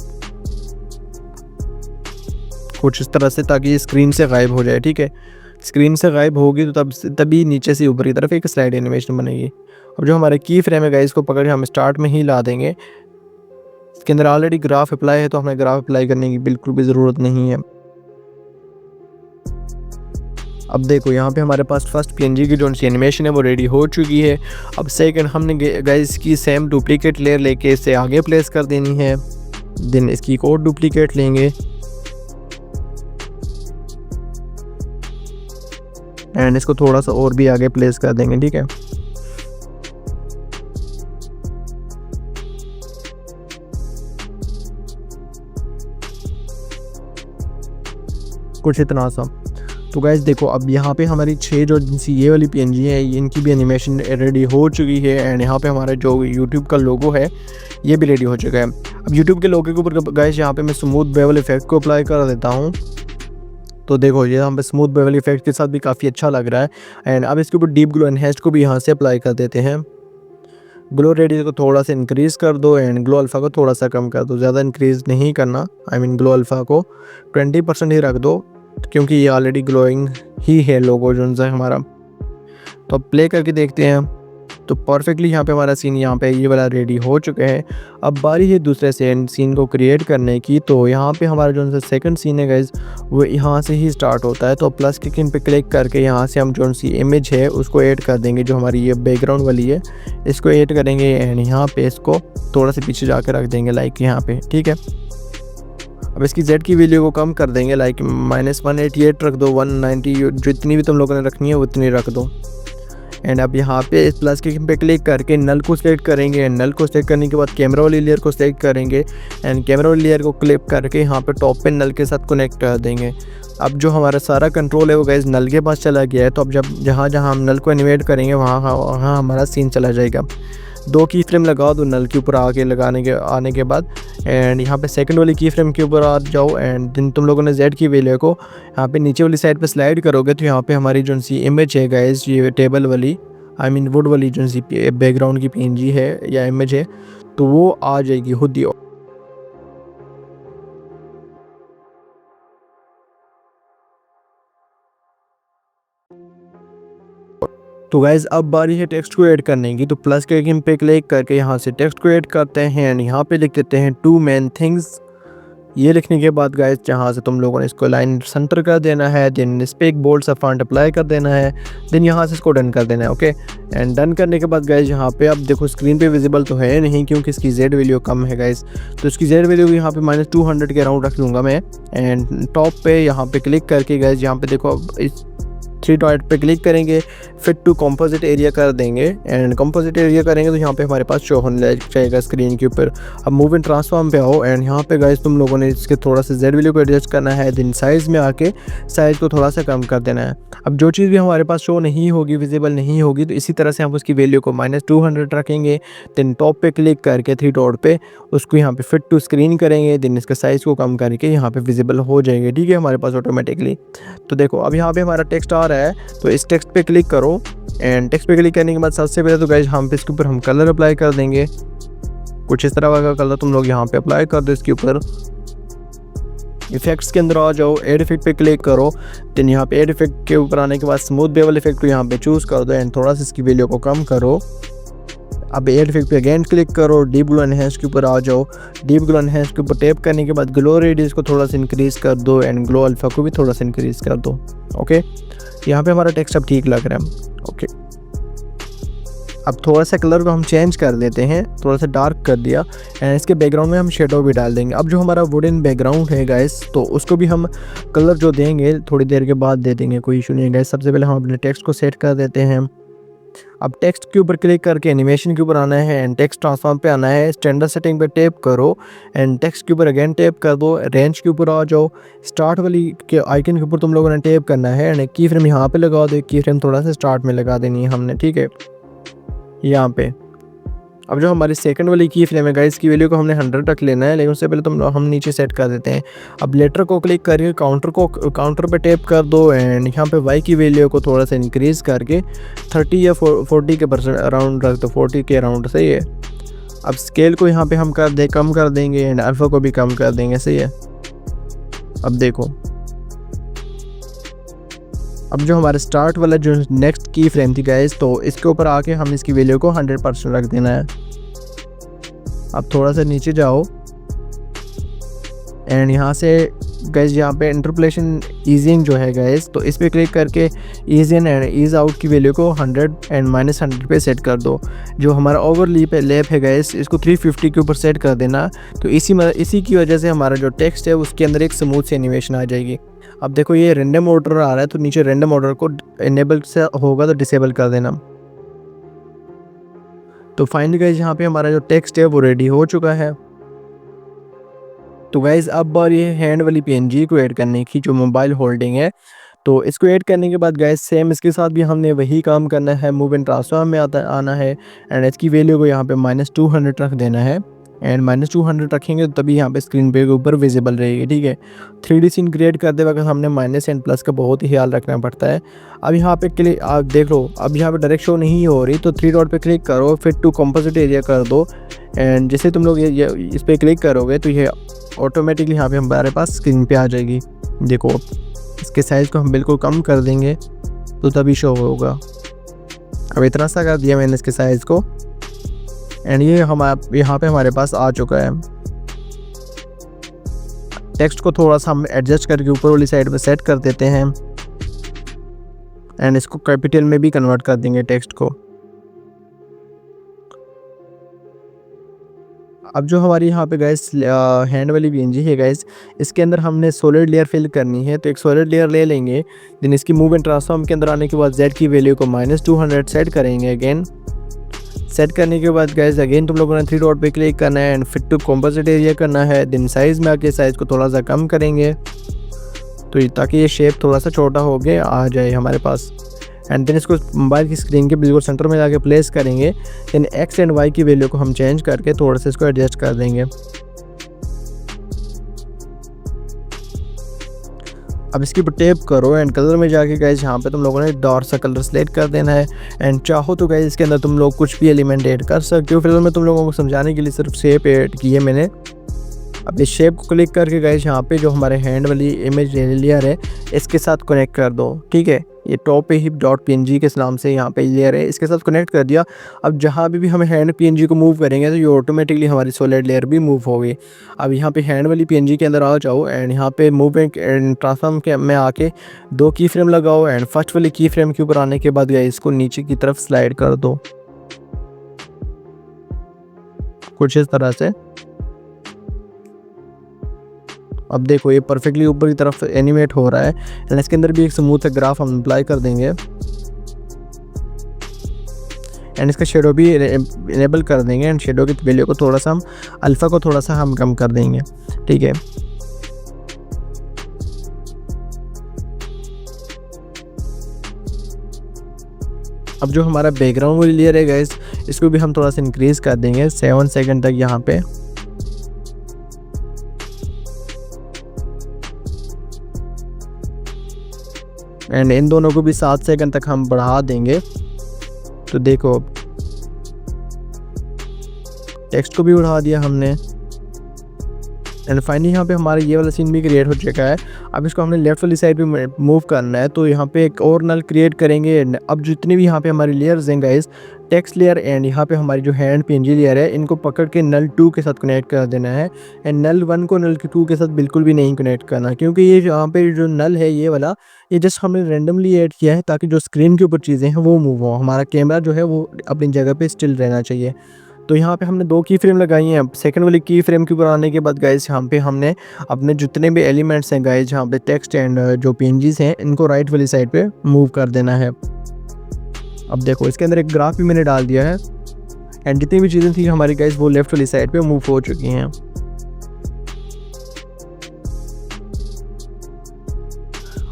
कुछ इस तरह से, ताकि स्क्रीन से गायब हो जाए। ठीक है, स्क्रीन से गायब होगी तो तभी नीचे से ऊपर की तरफ एक स्लाइड एनिमेशन बनेगी। अब जो हमारे की फ्रेम है गाइस, इसको पकड़ के हम स्टार्ट में ही ला देंगे। इसके अंदर ऑलरेडी ग्राफ अप्लाई है, तो हमें ग्राफ अप्लाई करने की बिल्कुल भी ज़रूरत नहीं है। अब देखो यहाँ पे हमारे पास फर्स्ट PNG की जो सी एनिमेशन है वो रेडी हो चुकी है। अब सेकंड हमने गाइस की सेम डुप्लीकेट लेयर लेके इसे आगे प्लेस कर देनी है। देन इसकी एक और डुप्लीकेट लेंगे एंड इसको थोड़ा सा और भी आगे प्लेस कर देंगे। ठीक है, कुछ इतना सा। तो गाइस देखो अब यहाँ पे हमारी 6 जो सी ये वाली PNG है, इनकी भी एनिमेशन रेडी हो चुकी है एंड यहाँ पे हमारा जो YouTube का लोगो है ये भी रेडी हो चुका है। अब YouTube के लोगो के ऊपर गाइस यहाँ पे मैं स्मूथ बेवल इफेक्ट को अप्लाई कर देता हूँ। तो देखो ये हम पे स्मूथ बेवल इफेक्ट के साथ भी काफ़ी अच्छा लग रहा है। एंड अब इसके ऊपर डीप ग्लो एनहेंस्ड को भी यहाँ से अप्लाई कर देते हैं। ग्लो रेडियस को थोड़ा सा इंक्रीज़ कर दो एंड ग्लो अल्फ़ा को थोड़ा सा कम कर दो, ज़्यादा इंक्रीज़ नहीं करना। ग्लो अल्फ़ा को 20% ही रख दो, क्योंकि ये ऑलरेडी ग्लोइंग ही है लोगो जो है हमारा। तो अब प्ले करके देखते हैं। तो परफेक्टली यहाँ पे हमारा सीन यहाँ पे ये वाला रेडी हो चुका है। अब बारी है दूसरे सीन को क्रिएट करने की। तो यहाँ पे हमारा जो सेकंड सीन है गाइस वो यहाँ से ही स्टार्ट होता है। तो प्लस के किन पे क्लिक करके यहाँ से हम जो सी इमेज है उसको ऐड कर देंगे, जो हमारी ये बैकग्राउंड वाली है इसको ऐड करेंगे एंड यहाँ पे इसको थोड़ा सा पीछे जाकर रख देंगे लाइक यहाँ पे। ठीक है, अब इसकी Z की वैल्यू को कम कर देंगे, लाइक -188 रख दो, 190 जितनी भी तुम लोगों ने रखनी है उतनी रख दो। एंड अब यहाँ पे इस प्लस के पे क्लिक करके नल को सेलेक्ट करेंगे एंड नल को सेलेक्ट करने के बाद कैमरा वाली लेयर को सेलेक्ट करेंगे एंड कैमरा वाली लेयर को क्लिक करके यहाँ पे टॉप पे नल के साथ कनेक्ट कर देंगे। अब जो हमारा सारा कंट्रोल है वो गाइस नल के पास चला गया है। तो अब जब जहाँ हम नल को एनिमेट करेंगे वहाँ हमारा सीन चला जाएगा। 2 की फ्रेम लगा दो नल के ऊपर आके आने के बाद एंड यहाँ पे सेकंड वाली की फ्रेम के ऊपर आ जाओ एंड तुम लोगों ने Z की वैल्यू को यहाँ पे नीचे वाली साइड पे स्लाइड करोगे तो यहाँ पे हमारी जो सी इमेज है गाइस, ये टेबल वाली वुड वाली जो सी बैकग्राउंड की PNG है या इमेज है, तो वो आ जाएगी खुद ही। तो गाइज़ अब बारी है टेक्स्ट को ऐड करने की। तो प्लस के आइकन पे क्लिक करके यहाँ से टेक्स्ट को ऐड करते हैं एंड यहाँ पे लिख देते हैं 2 मेन थिंग्स। ये लिखने के बाद गाइस जहाँ से तुम लोगों ने इसको लाइन सेंटर कर देना है, देन इस पर एक बोल्ड सा फॉन्ट अप्लाई कर देना है, देन यहाँ से इसको डन कर देना है। ओके, एंड डन करने के बाद गाइस यहाँ पे अब देखो स्क्रीन पे विजिबल तो है नहीं क्योंकि इसकी Z वैल्यू कम है गाइस। तो इसकी Z वैल्यू यहाँ पे -200 के अराउंड रख लूँगा मैं एंड टॉप पे यहाँ पे क्लिक करके गाइस यहाँ पे देखो इस 3 डॉट पे क्लिक करेंगे, फिट टू कंपोजिट एरिया कर देंगे एंड कंपोजिट एरिया करेंगे तो यहाँ पे हमारे पास शो होने लग जाएगा स्क्रीन के ऊपर। अब मूव एंड ट्रांसफॉर्म पे आओ एंड यहाँ पे गाइस तुम लोगों ने इसके थोड़ा सा Z वैल्यू को एडजस्ट करना है, देन साइज़ में आके साइज़ को थोड़ा सा कम कर देना है। अब जो चीज़ भी हमारे पास शो नहीं होगी, विजिबल नहीं होगी, तो इसी तरह से हम उसकी वैल्यू को -200 रखेंगे, देन टॉप पे क्लिक करके 3 डॉट पे उसको यहाँ पे फिट टू स्क्रीन करेंगे, देन इसका साइज़ को कम करके यहाँ पे विजिबल हो जाएंगे। ठीक है, हमारे पास ऑटोमेटिकली। तो देखो अब यहाँ पे हमारा टेक्स्ट आ रहा है, तो इस टेक्स्ट पे क्लिक करो एंड टेक्स्ट पे क्लिक करने के बाद सबसे पहले तो गाइस हम पे इसके ऊपर हम कलर अप्लाई कर देंगे। कुछ इस तरह का कलर तुम लोग यहाँ पे अप्लाई कर दो। इसके ऊपर इफेक्ट्स के अंदर आ जाओ, एड इफेक्ट पे क्लिक करो, देन यहाँ पे एड इफेक्ट के ऊपर आने के बाद स्मूथ बेवल इफेक्ट को यहाँ पे चूज़ कर दो एंड थोड़ा सा इसकी वैल्यू को कम करो। अब एड इफेक्ट पे अगेन क्लिक करो, डीप ग्लो एनहेंस के ऊपर आ जाओ, डीप ग्लो एनहेंस के ऊपर टैप करने के बाद ग्लो रेडियस को थोड़ा सा इंक्रीज़ कर दो एंड ग्लो अल्फा को भी थोड़ा सा इंक्रीज़ कर दो। ओके, यहाँ पे हमारा टेक्स्ट अब ठीक लग रहा है। ओके, अब थोड़ा सा कलर को हम चेंज कर देते हैं, थोड़ा सा डार्क कर दिया एंड इसके बैकग्राउंड में हम शेडो भी डाल देंगे। अब जो हमारा वुडन बैकग्राउंड है गाइस, तो उसको भी हम कलर जो देंगे थोड़ी देर के बाद दे देंगे, कोई इशू नहीं है गाइस। सबसे पहले हम अपने टेक्स्ट को सेट कर देते हैं अब टेक्स्ट के ऊपर क्लिक करके एनिमेशन के ऊपर आना है एंड टेक्स्ट ट्रांसफॉर्म पे आना है, स्टैंडर्ड सेटिंग पे टैप करो एंड टेक्स्ट के ऊपर अगेन टैप कर दो, रेंज के ऊपर आ जाओ, स्टार्ट वाली के आइकन के ऊपर तुम लोगों ने टैप करना है एंड की फ्रेम यहाँ पे लगा दो, की फ्रेम थोड़ा सा स्टार्ट में लगा देनी है हमने, ठीक है, यहाँ पे। अब जो हमारी सेकंड वाली की फ्रेम है गाइस, की वैल्यू को हमने 100 रख लेना है, लेकिन उससे पहले हम नीचे सेट कर देते हैं। अब लेटर को क्लिक करके काउंटर पे टैप कर दो एंड यहाँ पे वाई की वैल्यू को थोड़ा सा इंक्रीज़ करके 30 या 40 के परसेंट अराउंड रख दो, 40 के अराउंड, सही है। अब स्केल को यहाँ पे हम कम कर देंगे एंड अल्फ़ा को भी कम कर देंगे, सही है। अब देखो, अब जो हमारा स्टार्ट वाला जो नेक्स्ट की फ्रेम थी गाइस, तो इसके ऊपर आके हम इसकी वैल्यू को 100% रख देना है। अब थोड़ा सा नीचे जाओ एंड यहाँ से गाइस यहाँ पे इंटरपोलेशन ईजिंग जो है गाइस, तो इस पर क्लिक करके ease in and ease out की वैल्यू को 100 एंड -100 पे सेट कर दो। जो हमारा ओवरलैप है गाइस, इसको 350 के ऊपर सेट कर देना। तो इसी की वजह से हमारा जो टेक्स्ट है उसके अंदर एक स्मूथ सी एनिमेशन आ जाएगी। अब देखो ये रैंडम ऑर्डर आ रहा है, तो नीचे रैंडम ऑर्डर को इनेबल से होगा तो डिसेबल कर देना। तो फाइनली गाइस यहाँ पे हमारा जो टेक्स्ट है वो रेडी हो चुका है। तो गाइस अब बार ये हैंड वाली पीएनजी को ऐड करने की, जो मोबाइल होल्डिंग है। तो इसको ऐड करने के बाद गाइस सेम इसके साथ भी हमने वही काम करना है, मूव एंड ट्रांसफॉर्म में आना है एंड इसकी वैल्यू को यहाँ पे -200 रख देना है एंड -200 रखेंगे तो तभी यहाँ पे स्क्रीन पे के ऊपर विजिबल रहेगी, ठीक है। 3D सीन क्रिएट करते वक्त हमने माइनस एंड प्लस का बहुत ही ख्याल रखना पड़ता है। अब यहाँ पे क्लिक, आप देख लो अब यहाँ पे डायरेक्ट शो नहीं हो रही, तो 3 डॉट पे क्लिक करो, फिर टू कंपोजिट एरिया कर दो एंड जैसे तुम लोग ये इस पर क्लिक करोगे तो ये ऑटोमेटिकली यहाँ पे हमारे पास स्क्रीन पे आ जाएगी। देखो इसके साइज़ को हम बिल्कुल कम कर देंगे तो तभी शो होगा। अब इतना सा कर दिया मैंने इसके साइज़ को एंड ये यहाँ पे हमारे पास आ चुका है। टेक्स्ट को थोड़ा सा हम एडजस्ट करके ऊपर वाली साइड पे सेट कर देते हैं एंड इसको कैपिटल में भी कन्वर्ट कर देंगे टेक्स्ट को। अब जो हमारी यहाँ पे गैस हैंड वाली पीएनजी है गैस, इसके अंदर हमने सॉलिड लेयर फिल करनी है। तो एक सॉलिड लेयर ले लेंगे, देन इसकी मूव एंड ट्रांसफॉर्म के अंदर आने के बाद Z की वैल्यू को -200 सेट करेंगे। अगेन सेट करने के बाद गैस अगेन तुम लोगों ने 3 डॉट पे क्लिक करना है and fit to composite area करना है। देन साइज़ में आके साइज़ को थोड़ा सा कम करेंगे तो ताकि ये शेप थोड़ा सा छोटा हो गया आ जाए हमारे पास एंड देन इसको मोबाइल की स्क्रीन के बिल्कुल सेंटर में जाके प्लेस करेंगे। देन X एंड Y की वैल्यू को हम चेंज करके थोड़ा सा इसको एडजस्ट कर देंगे। अब इसके ऊपर टैप करो एंड कलर में जाके गाइस यहाँ पे तुम लोगों ने डार्क सा कलर सेलेक्ट कर देना है एंड चाहो तो गाइस इसके अंदर तुम लोग कुछ भी एलिमेंट ऐड कर सकते हो। फिलहाल मैं तुम लोगों को समझाने के लिए सिर्फ शेप ऐड की है मैंने। अब इस शेप को क्लिक करके गाइस यहाँ पे जो हमारे हैंड वाली इमेज लेयर है इसके साथ कनेक्ट कर दो, ठीक है। ये टॉप पे ही .png के नाम से यहाँ पे लेयर है, इसके साथ कनेक्ट कर दिया। अब जहाँ भी हम हैंड पीएनजी को मूव करेंगे तो ये ऑटोमेटिकली हमारी सॉलिड लेयर भी मूव होगी। अब यहाँ पे हैंड वाली पीएनजी के अंदर आ जाओ एंड यहाँ पे मूव एंड ट्रांसफॉर्म के में आके 2 की फ्रेम लगाओ एंड फर्स्ट वाली की फ्रेम के ऊपर आने के बाद गाइस इसको नीचे की तरफ स्लाइड कर दो कुछ इस तरह से। अब देखो ये परफेक्टली ऊपर की तरफ एनिमेट हो रहा है एंड इसके अंदर भी एक स्मूथ ग्राफ हम अप्लाई कर देंगे एंड इसका शेडो भी इनेबल कर देंगे एंड शेडो की वैल्यू को थोड़ा सा हम अल्फा को थोड़ा सा हम कम कर देंगे, ठीक है। अब जो हमारा बैकग्राउंड वाली लेयर है गाइस, इसको भी हम थोड़ा सा इंक्रीज कर देंगे 7 सेकंड तक यहाँ पे। एंड इन दोनों को भी 7 सेकंड तक हम बढ़ा देंगे। तो देखो टेक्स्ट को भी बढ़ा दिया हमने एंड फाइनली यहाँ पे हमारा ये वाला सीन भी क्रिएट हो चुका है। अब इसको हमने लेफ्ट वाली साइड पे मूव करना है, तो यहाँ पे एक और नल क्रिएट करेंगे। अब जितनी भी यहाँ पे हमारी लेयर्स हैं गाइस, टेक्स्ट लेयर एंड यहाँ पे हमारी जो हैंड पीएनजी लेयर है, इनको पकड़ के नल 2 के साथ कनेक्ट कर देना है एंड नल 1 को नल 2 के साथ बिल्कुल भी नहीं कनेक्ट करना, क्योंकि ये यहाँ पे जो नल है ये वाला, ये जस्ट हमने रैंडमली ऐड किया है ताकि जो स्क्रीन के ऊपर चीज़ें हैं वो मूव हो, हमारा कैमरा जो है वो अपनी जगह पे स्टिल रहना चाहिए। तो यहाँ पे हमने 2 की फ्रेम लगाई हैं। सेकंड वाली की फ्रेम के ऊपर आने के बाद गाइस यहाँ पे हमने अपने जितने भी एलिमेंट्स हैं गाइस, यहाँ पे टेक्स्ट एंड जो पीएनजीज हैं, इनको राइट वाली साइड पे मूव कर देना है। अब देखो इसके अंदर एक ग्राफ भी मैंने डाल दिया है एंड जितनी भी चीज़ें थी हमारी गाइस वो लेफ्ट वाली साइड पे मूव हो चुकी हैं।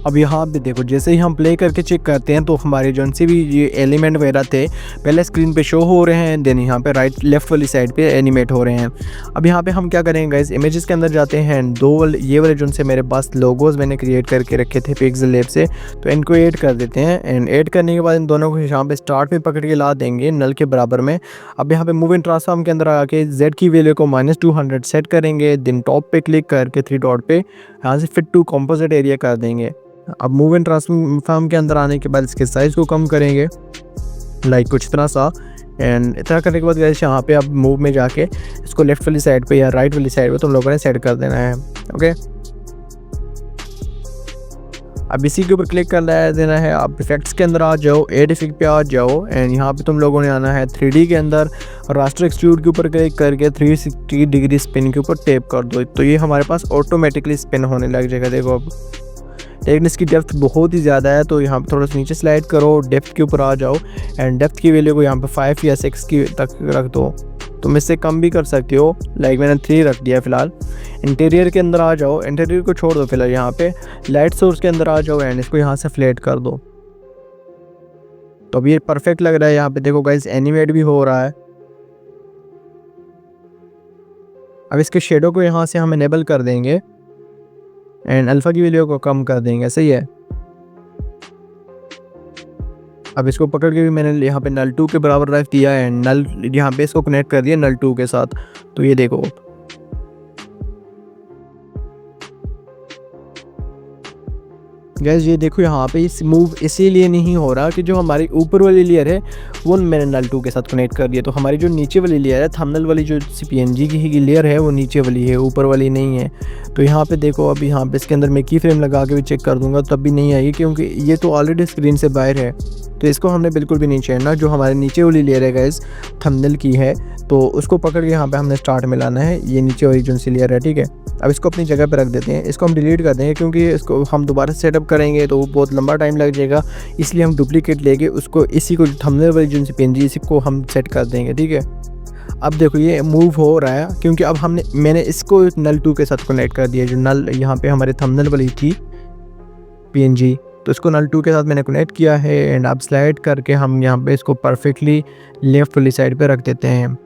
अब यहाँ पे देखो जैसे ही हम प्ले करके चेक करते हैं तो हमारे जो से भी ये एलिमेंट वगैरह थे पहले स्क्रीन पे शो हो रहे हैं, देन यहाँ पे राइट लेफ्ट वाली साइड पे एनिमेट हो रहे हैं। अब यहाँ पे हम क्या करेंगे गाइस, इमेजेस के अंदर जाते हैं, ये वाले जो से मेरे पास लोगोज मैंने क्रिएट करके रखे थे पिक्सेल लैब से, तो इनको ऐड कर देते हैं एंड ऐड करने के बाद इन दोनों को यहाँ पे स्टार्ट में पकड़ के ला देंगे नल के बराबर में। अब यहाँ पे मूव एंड ट्रांसफॉर्म के अंदर आके Z की वैल्यू को -200 सेट करेंगे, देन टॉप पे क्लिक करके 3 डॉट पे यहाँ से फिट टू कंपोजिट एरिया कर देंगे। अब मूव एंड ट्रांसफॉर्म के अंदर आने के बाद इसके साइज़ को कम करेंगे लाइक कुछ इतना सा, एंड इतना करने के बाद गाइस यहाँ पे अब मूव में जाके इसको लेफ्ट वाली साइड पे या राइट वाली साइड पे तुम लोगों ने सेट कर देना है। ओके, अब इसी के ऊपर क्लिक कर देना है। आप इफेक्ट्स के अंदर आ जाओ, एड इफेक्ट पे आ जाओ एंड यहाँ पे तुम लोगों ने आना है 3D के अंदर, रास्टर एक्सट्रूड के ऊपर क्लिक करके 360 डिग्री स्पिन के ऊपर टेप कर दो, तो ये हमारे पास ऑटोमेटिकली स्पिन होने लग जाएगा। देखो अब लेकिन इसकी डेप्थ बहुत ही ज़्यादा है, तो यहाँ पे थोड़ा सा नीचे स्लाइड करो, डेप्थ के ऊपर आ जाओ एंड डेप्थ की वैल्यू को यहाँ पे 5 या 6 की तक रख दो। तुम इससे कम भी कर सकते हो, लाइक मैंने 3 रख दिया फ़िलहाल। इंटीरियर के अंदर आ जाओ, इंटीरियर को छोड़ दो फिलहाल, यहाँ पे लाइट सोर्स के अंदर आ जाओ एंड इसको यहाँ से फ्लैट कर दो। तो अब ये परफेक्ट लग रहा है। यहाँ पे देखो गाइस एनिमेट भी हो रहा है। अब इसके शेडो को यहाँ से हम इनेबल कर देंगे एंड अल्फ़ा की वैल्यू को कम कर देंगे, सही है। अब इसको पकड़ के भी मैंने यहाँ पे null 2 के बराबर रख दिया एंड नल यहाँ पे इसको कनेक्ट कर दिया null 2 के साथ। तो ये देखो गैस, ये देखो यहाँ पे इस मूव इसीलिए नहीं हो रहा कि जो हमारी ऊपर वाली लेयर है वो मैंने null 2 के साथ कनेक्ट कर दिया, तो हमारी जो नीचे वाली लेयर है थंबनेल वाली जो PNG की लेयर है वो नीचे वाली है, ऊपर वाली नहीं है। तो यहाँ पे देखो अब यहाँ पे इसके अंदर मैं की फ्रेम लगा के भी चेक कर दूंगा तब भी नहीं आएगी, क्योंकि ये तो ऑलरेडी स्क्रीन से बाहर है, तो इसको हमने बिल्कुल भी नहीं छेड़ना। जो हमारे नीचे वाली लेयर है गाइस थंबनेल की है, तो उसको पकड़ के यहाँ पे हमने स्टार्ट में लाना है, ये नीचे वाली जो सी लेयर है, ठीक है। अब इसको अपनी जगह पे रख देते हैं, इसको हम डिलीट कर देंगे क्योंकि इसको हम दोबारा सेटअप करेंगे तो बहुत लंबा टाइम लग जाएगा, इसलिए हम डुप्लीकेट लेके उसको इसी को थंबनेल वाली जो सी PNG इसी को हम सेट कर देंगे, ठीक है। अब देखो ये मूव हो रहा है क्योंकि अब मैंने इसको null 2 के साथ कनेक्ट कर दिया, जो नल यहाँ पे हमारे थंबनेल वाली थी PNG, तो इसको null 2 के साथ मैंने कनेक्ट किया है एंड अब स्लाइड करके हम यहाँ पे इसको परफेक्टली लेफ्ट वाली साइड पे रख देते हैं।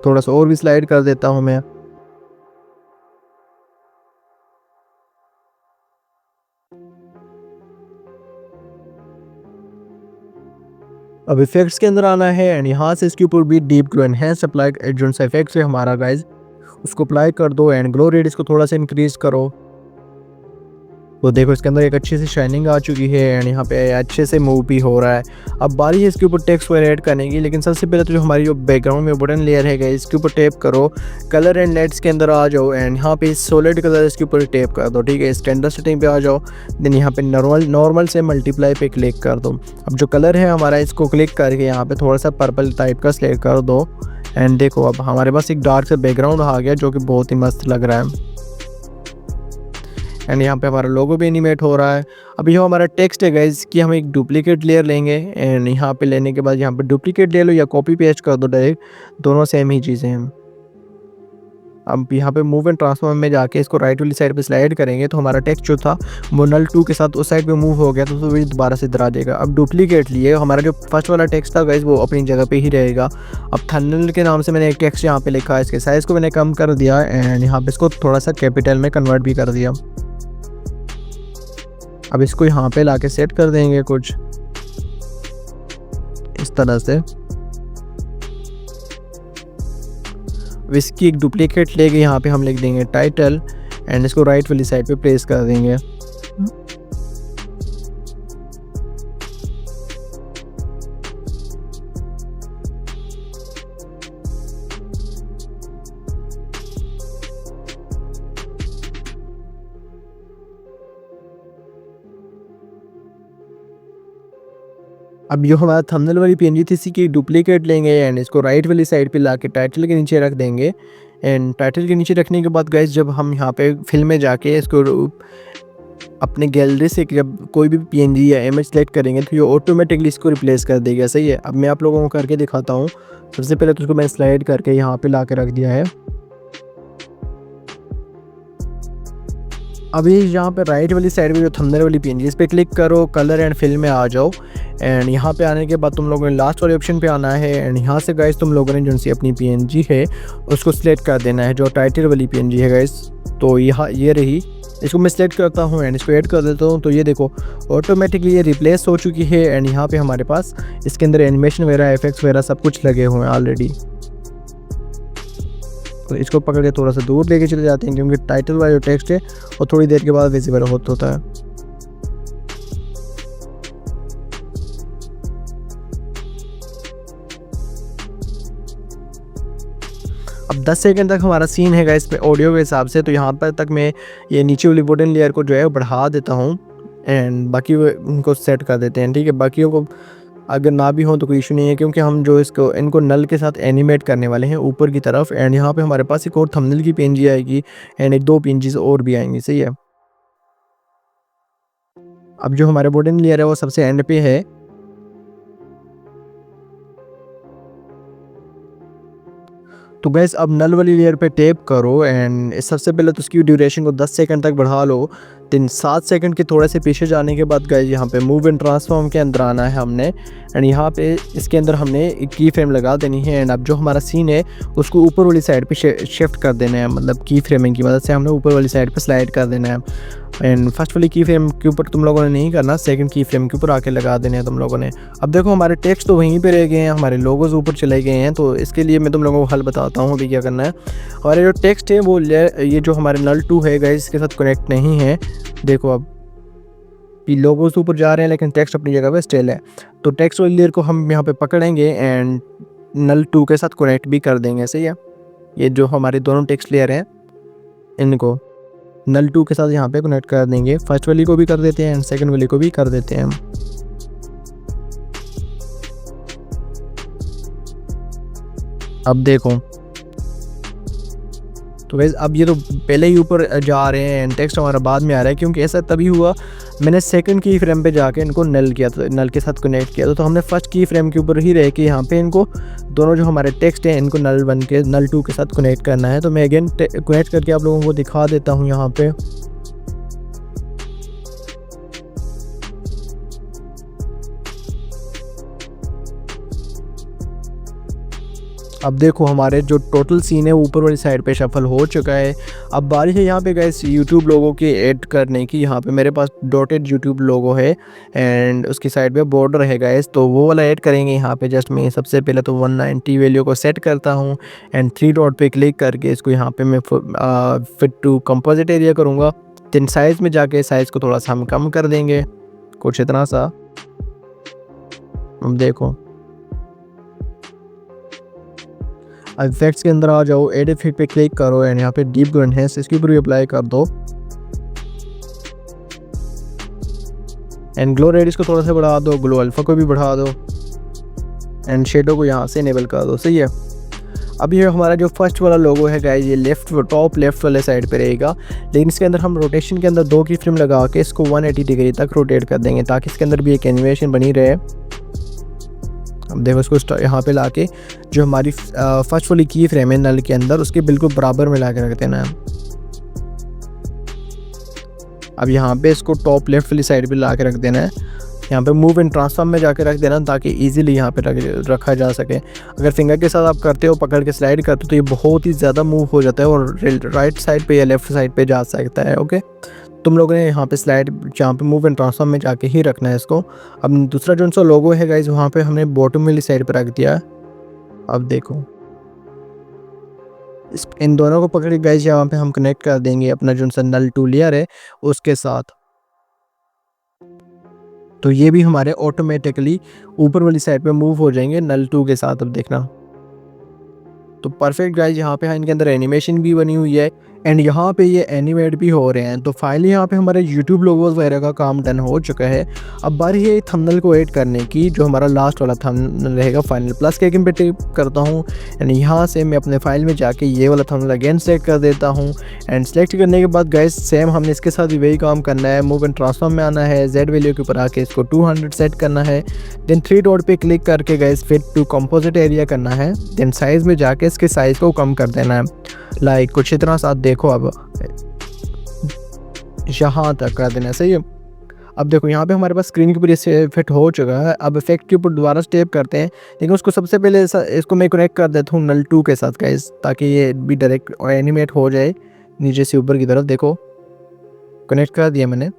थोड़ा सा और भी स्लाइड कर देता हूँ मैं। अब इफेक्ट्स के अंदर आना है एंड यहाँ से इसके ऊपर भी डीप ग्लो एनहेंस अप्लाई जो सा इफेक्ट्स है हमारा गाइज उसको अप्लाई कर दो एंड ग्लो रेट इसको थोड़ा सा इंक्रीज करो। तो देखो इसके अंदर एक अच्छी सी शाइनिंग आ चुकी है एंड यहाँ पे अच्छे से मूव भी हो रहा है। अब बारी है इसके ऊपर टेक्स्ट वगैरह ऐड करने की, लेकिन सबसे पहले तो जो हमारी जो बैकग्राउंड में बटन लेयर है इसके ऊपर टैप करो, कलर एंड लाइट्स के अंदर आ जाओ एंड यहाँ पे सॉलिड कलर इसके ऊपर टैप कर दो, ठीक है। स्टैंडर्ड सेटिंग पे आ जाओ, देन यहाँ पे नॉर्मल से मल्टीप्लाई पे क्लिक कर दो। अब जो कलर है हमारा इसको क्लिक करके यहाँ पे थोड़ा सा पर्पल टाइप का सिलेक्ट कर दो एंड देखो अब हमारे पास एक डार्क सा बैकग्राउंड आ गया जो कि बहुत ही मस्त लग रहा है एंड यहाँ पे हमारा लोगो भी एनिमेट हो रहा है। अब ये हमारा टेक्स्ट है गाइज कि हम एक डुप्लीकेट लेयर लेंगे एंड यहाँ पे लेने के बाद यहाँ पे डुप्लीकेट ले लो या कॉपी पेस्ट कर दो, डायरेक्ट दोनों सेम ही चीज़ें हैं। अब यहाँ पे मूव एंड ट्रांसफॉर्म में जाके इसको राइट वाली साइड पे स्लाइड करेंगे तो हमारा टेक्स्ट जो था वो null 2 के साथ उस साइड पे मूव हो गया, तो ये दोबारा से इधर आ जाएगा। अब डुप्लीकेट लिए हमारा जो फर्स्ट वाला टेक्स्ट था गाइज वो अपनी जगह पे ही रहेगा। अब थंबनेल के नाम से मैंने एक टेक्स्ट यहाँ पे लिखा है, इसके साइज़ को मैंने कम कर दिया एंड यहाँ पे इसको थोड़ा सा कैपिटल में कन्वर्ट भी कर दिया। अब इसको यहाँ पे लाके सेट कर देंगे कुछ इस तरह से। अब इसकी एक डुप्लीकेट लेके यहाँ पे हम लिख देंगे टाइटल एंड इसको राइट वाली साइड पे प्लेस कर देंगे। अब जो हमारा थंबनेल वाली PNG थी इसी की डुप्लीकेट लेंगे एंड इसको राइट वाली साइड पे लाके टाइटल के नीचे रख देंगे एंड टाइटल के नीचे रखने के बाद गाइस जब हम यहाँ पे फिल्म में जाके इसको अपने गैलरी से जब कोई भी पीएनजी या इमेज सेलेक्ट करेंगे तो ये ऑटोमेटिकली इसको रिप्लेस कर देगा। सही है, अब मैं आप लोगों को करके दिखाता हूँ। सबसे पहले तो उसको मैं स्लाइड करके यहाँ पे ला के रख दिया है। अभी यहाँ पे राइट वाली साइड में जो थंबनेल वाली पीएनजी, इस पर क्लिक करो, कलर एंड फिल में आ जाओ। एंड यहाँ पे आने के बाद तुम लोगों ने लास्ट वाले ऑप्शन पे आना है। एंड यहाँ से गाइस तुम लोगों ने जो सी अपनी पीएनजी है उसको सिलेक्ट कर देना है, जो टाइटल वाली पीएनजी है गाइस। तो यहाँ ये रही, इसको मैं सिलेक्ट करता हूँ एंड इसको ऐड कर देता हूँ। तो ये देखो ऑटोमेटिकली ये रिप्लेस हो चुकी है। एंड यहाँ पे हमारे पास इसके अंदर एनिमेशन वगैरह, इफेक्ट्स वगैरह सब कुछ लगे हुए हैं ऑलरेडी। तो इसको पकड़ के थोड़ा सा दूर लेके चले जाते हैं, क्योंकि टाइटल वाला जो टेक्स्ट है वो थोड़ी देर के बाद विजिबल होता है। अब 10 सेकंड तक हमारा सीन है गाइस पे ऑडियो के हिसाब से। तो यहाँ पर तक मैं ये नीचे वाली वुडन लेयर को जो है बढ़ा देता हूँ एंड बाकी उनको सेट कर देते हैं। ठीक है, बाकियों को अगर ना भी हो तो कोई इशू नहीं है, क्योंकि हम जो इनको नल के साथ एनिमेट करने वाले हैं ऊपर की तरफ। एंड यहाँ पे हमारे पास एक और थंबनेल की पीएनजी आएगी एंड एक 2 पीएनजी और भी आएंगी। सही है, अब जो हमारे वुडन लेयर है वो सबसे एंड पे है। तो गैस अब नल वाली लेयर पे टैप करो एंड सबसे पहले तो उसकी ड्यूरेशन को 10 सेकंड तक बढ़ा लो। दिन 7 सेकंड के थोड़े से पीछे जाने के बाद गैस यहाँ पे मूव एंड ट्रांसफॉर्म के अंदर आना है हमने। एंड यहाँ पे इसके अंदर हमने एक की फ्रेम लगा देनी है। एंड अब जो हमारा सीन है उसको ऊपर वाली साइड पे शिफ्ट कर देना है, मतलब की फ्रेमिंग की मदद से हमने ऊपर वाली साइड पे स्लाइड कर देना है। एंड फर्स्ट वाली की फ्रेम के ऊपर तुम लोगों ने नहीं करना, सेकंड की फ्रेम के ऊपर आके लगा देने हैं तुम लोगों ने। अब देखो हमारे टेक्स्ट तो वहीं पे रह गए हैं, हमारे लोगोज ऊपर चले गए हैं। तो इसके लिए मैं तुम लोगों को हल बताता हूँ अभी क्या करना है। हमारे जो टेक्स्ट है वो ये जो हमारे नल 2 है गाइस इसके साथ कनेक्ट नहीं है। देखो अब लोगोज ऊपर जा रहे हैं लेकिन टेक्स्ट अपनी जगह पे स्टिल है। तो टेक्स्ट वाली लेयर को हम यहाँ पे पकड़ेंगे एंड नल 2 के साथ कनेक्ट भी कर देंगे। सही है, ये जो हमारे दोनों टेक्स्ट लेयर हैं इनको नल 2 के साथ यहाँ पे कनेक्ट कर देंगे। फर्स्ट वाली को भी कर देते हैं एंड सेकंड वाली को भी कर देते हैं। अब देखो तो गाइस अब ये तो पहले ही ऊपर जा रहे हैं एंड टेक्स्ट हमारा बाद में आ रहा है, क्योंकि ऐसा तभी हुआ मैंने सेकंड की फ्रेम पे जाके इनको नल किया, तो नल के साथ कनेक्ट किया। तो हमने फर्स्ट की फ्रेम के ऊपर ही रह के यहाँ पे इनको दोनों जो हमारे टेक्स्ट हैं इनको नल 1 के नल 2 के साथ कनेक्ट करना है। तो मैं अगेन कनेक्ट करके आप लोगों को दिखा देता हूँ यहाँ पे। अब देखो हमारे जो टोटल सीन है ऊपर वाली साइड पे शफल हो चुका है। अब बारी है यहाँ पे गाइस यूट्यूब लोगो के ऐड करने की। यहाँ पे मेरे पास डॉटेड यूट्यूब लोगो है एंड उसकी साइड पे बॉर्डर है गाइस, तो वो वाला ऐड करेंगे यहाँ पे। जस्ट मैं सबसे पहले तो 190 वैल्यू को सेट करता हूँ एंड 3 डॉट पे क्लिक करके इसको यहाँ पे मैं फिट टू कंपोजिट एरिया करूँगा। देन साइज़ में जाके साइज़ को थोड़ा सा हम कम कर देंगे, कुछ इतना सा। अब देखो इफेक्ट्स के अंदर आ जाओ, एड इफेक्ट पे क्लिक करो एंड यहाँ पे डीप ग्लो एनहांस इसके ऊपर भी अप्लाई कर दो। एंड ग्लो रेडियस को थोड़ा सा बढ़ा दो, ग्लो अल्फा को भी बढ़ा दो एंड शेडो को यहाँ से इनेबल कर दो। सही है, अब ये हमारा जो फर्स्ट वाला लोगो है गाइस ये टॉप लेफ्ट वाले साइड पे रहेगा, लेकिन इसके अंदर हम रोटेशन के अंदर 2 की फ्रेम लगा के इसको 180 डिग्री तक रोटेट कर देंगे ताकि इसके अंदर भी एक एनिमेशन बनी रहे। अब देखो इसको यहाँ पे लाके जो हमारी फर्स्ट वाली की फ्रेम है नल के अंदर उसके बिल्कुल बराबर में ला के रख देना है। अब यहाँ पे इसको टॉप लेफ्ट वाली साइड पे ला के रख देना है। यहाँ पे मूव एंड ट्रांसफॉर्म में जाके रख देना ताकि इजीली यहाँ पे रखा जा सके। अगर फिंगर के साथ आप करते हो, पकड़ के स्लाइड करते हो तो ये बहुत ही ज़्यादा मूव हो जाता है और राइट साइड पे या लेफ्ट साइड पे जा सकता है। ओके, तुम लोगों ने यहाँ पे स्लाइड जहाँ पे मूव एंड ट्रांसफॉर्म में जाके ही रखना है इसको। अब दूसरा जो सा लोगो है गाइज वहाँ पे हमने बॉटम वाली साइड पे रख दिया। अब देखो इन दोनों को पकड़ के गाइज यहाँ पे हम कनेक्ट कर देंगे अपना जो सा नल 2 लेयर है उसके साथ। तो ये भी हमारे ऑटोमेटिकली ऊपर वाली साइड पे मूव हो जाएंगे नल 2 के साथ। अब देखना तो परफेक्ट गाइज यहाँ पे इनके अंदर एनिमेशन भी बनी हुई है एंड यहाँ पे ये एनिमेट भी हो रहे हैं। तो फाइनली यहाँ पे हमारे यूट्यूब लोगोस वगैरह का काम डन हो चुका है। अब बारी है थंबनेल को ऐड करने की, जो हमारा लास्ट वाला थंबनेल रहेगा। फाइनल प्लस के आइकन पे टिप करता हूँ एंड यहाँ से मैं अपने फाइल में जाके ये वाला थंबनेल अगेन सेलेक्ट कर देता हूँ। एंड सेलेक्ट करने के बाद गाइस सेम हमने इसके साथ भी वही काम करना है। मूव एंड ट्रांसफॉर्म में आना है, जेड वैल्यू के ऊपर आके इसको 200 सेट करना है। देन 3 डॉट पे क्लिक करके guys fit to composite area करना है। देन साइज़ में जाके इसके साइज़ को कम कर देना है, लाइक कुछ इतना साथ देखो, अब यहाँ तक कर देना है। सही है। अब देखो यहाँ पे हमारे पास स्क्रीन के ऊपर ये फिट हो चुका है। अब इफेक्ट के ऊपर दोबारा स्टेप करते हैं, लेकिन उसको सबसे पहले इसको मैं कनेक्ट कर देता हूँ नल 2 के साथ गाइस, ताकि ये भी डायरेक्ट एनिमेट हो जाए नीचे से ऊपर की तरफ। देखो कनेक्ट कर दिया मैंने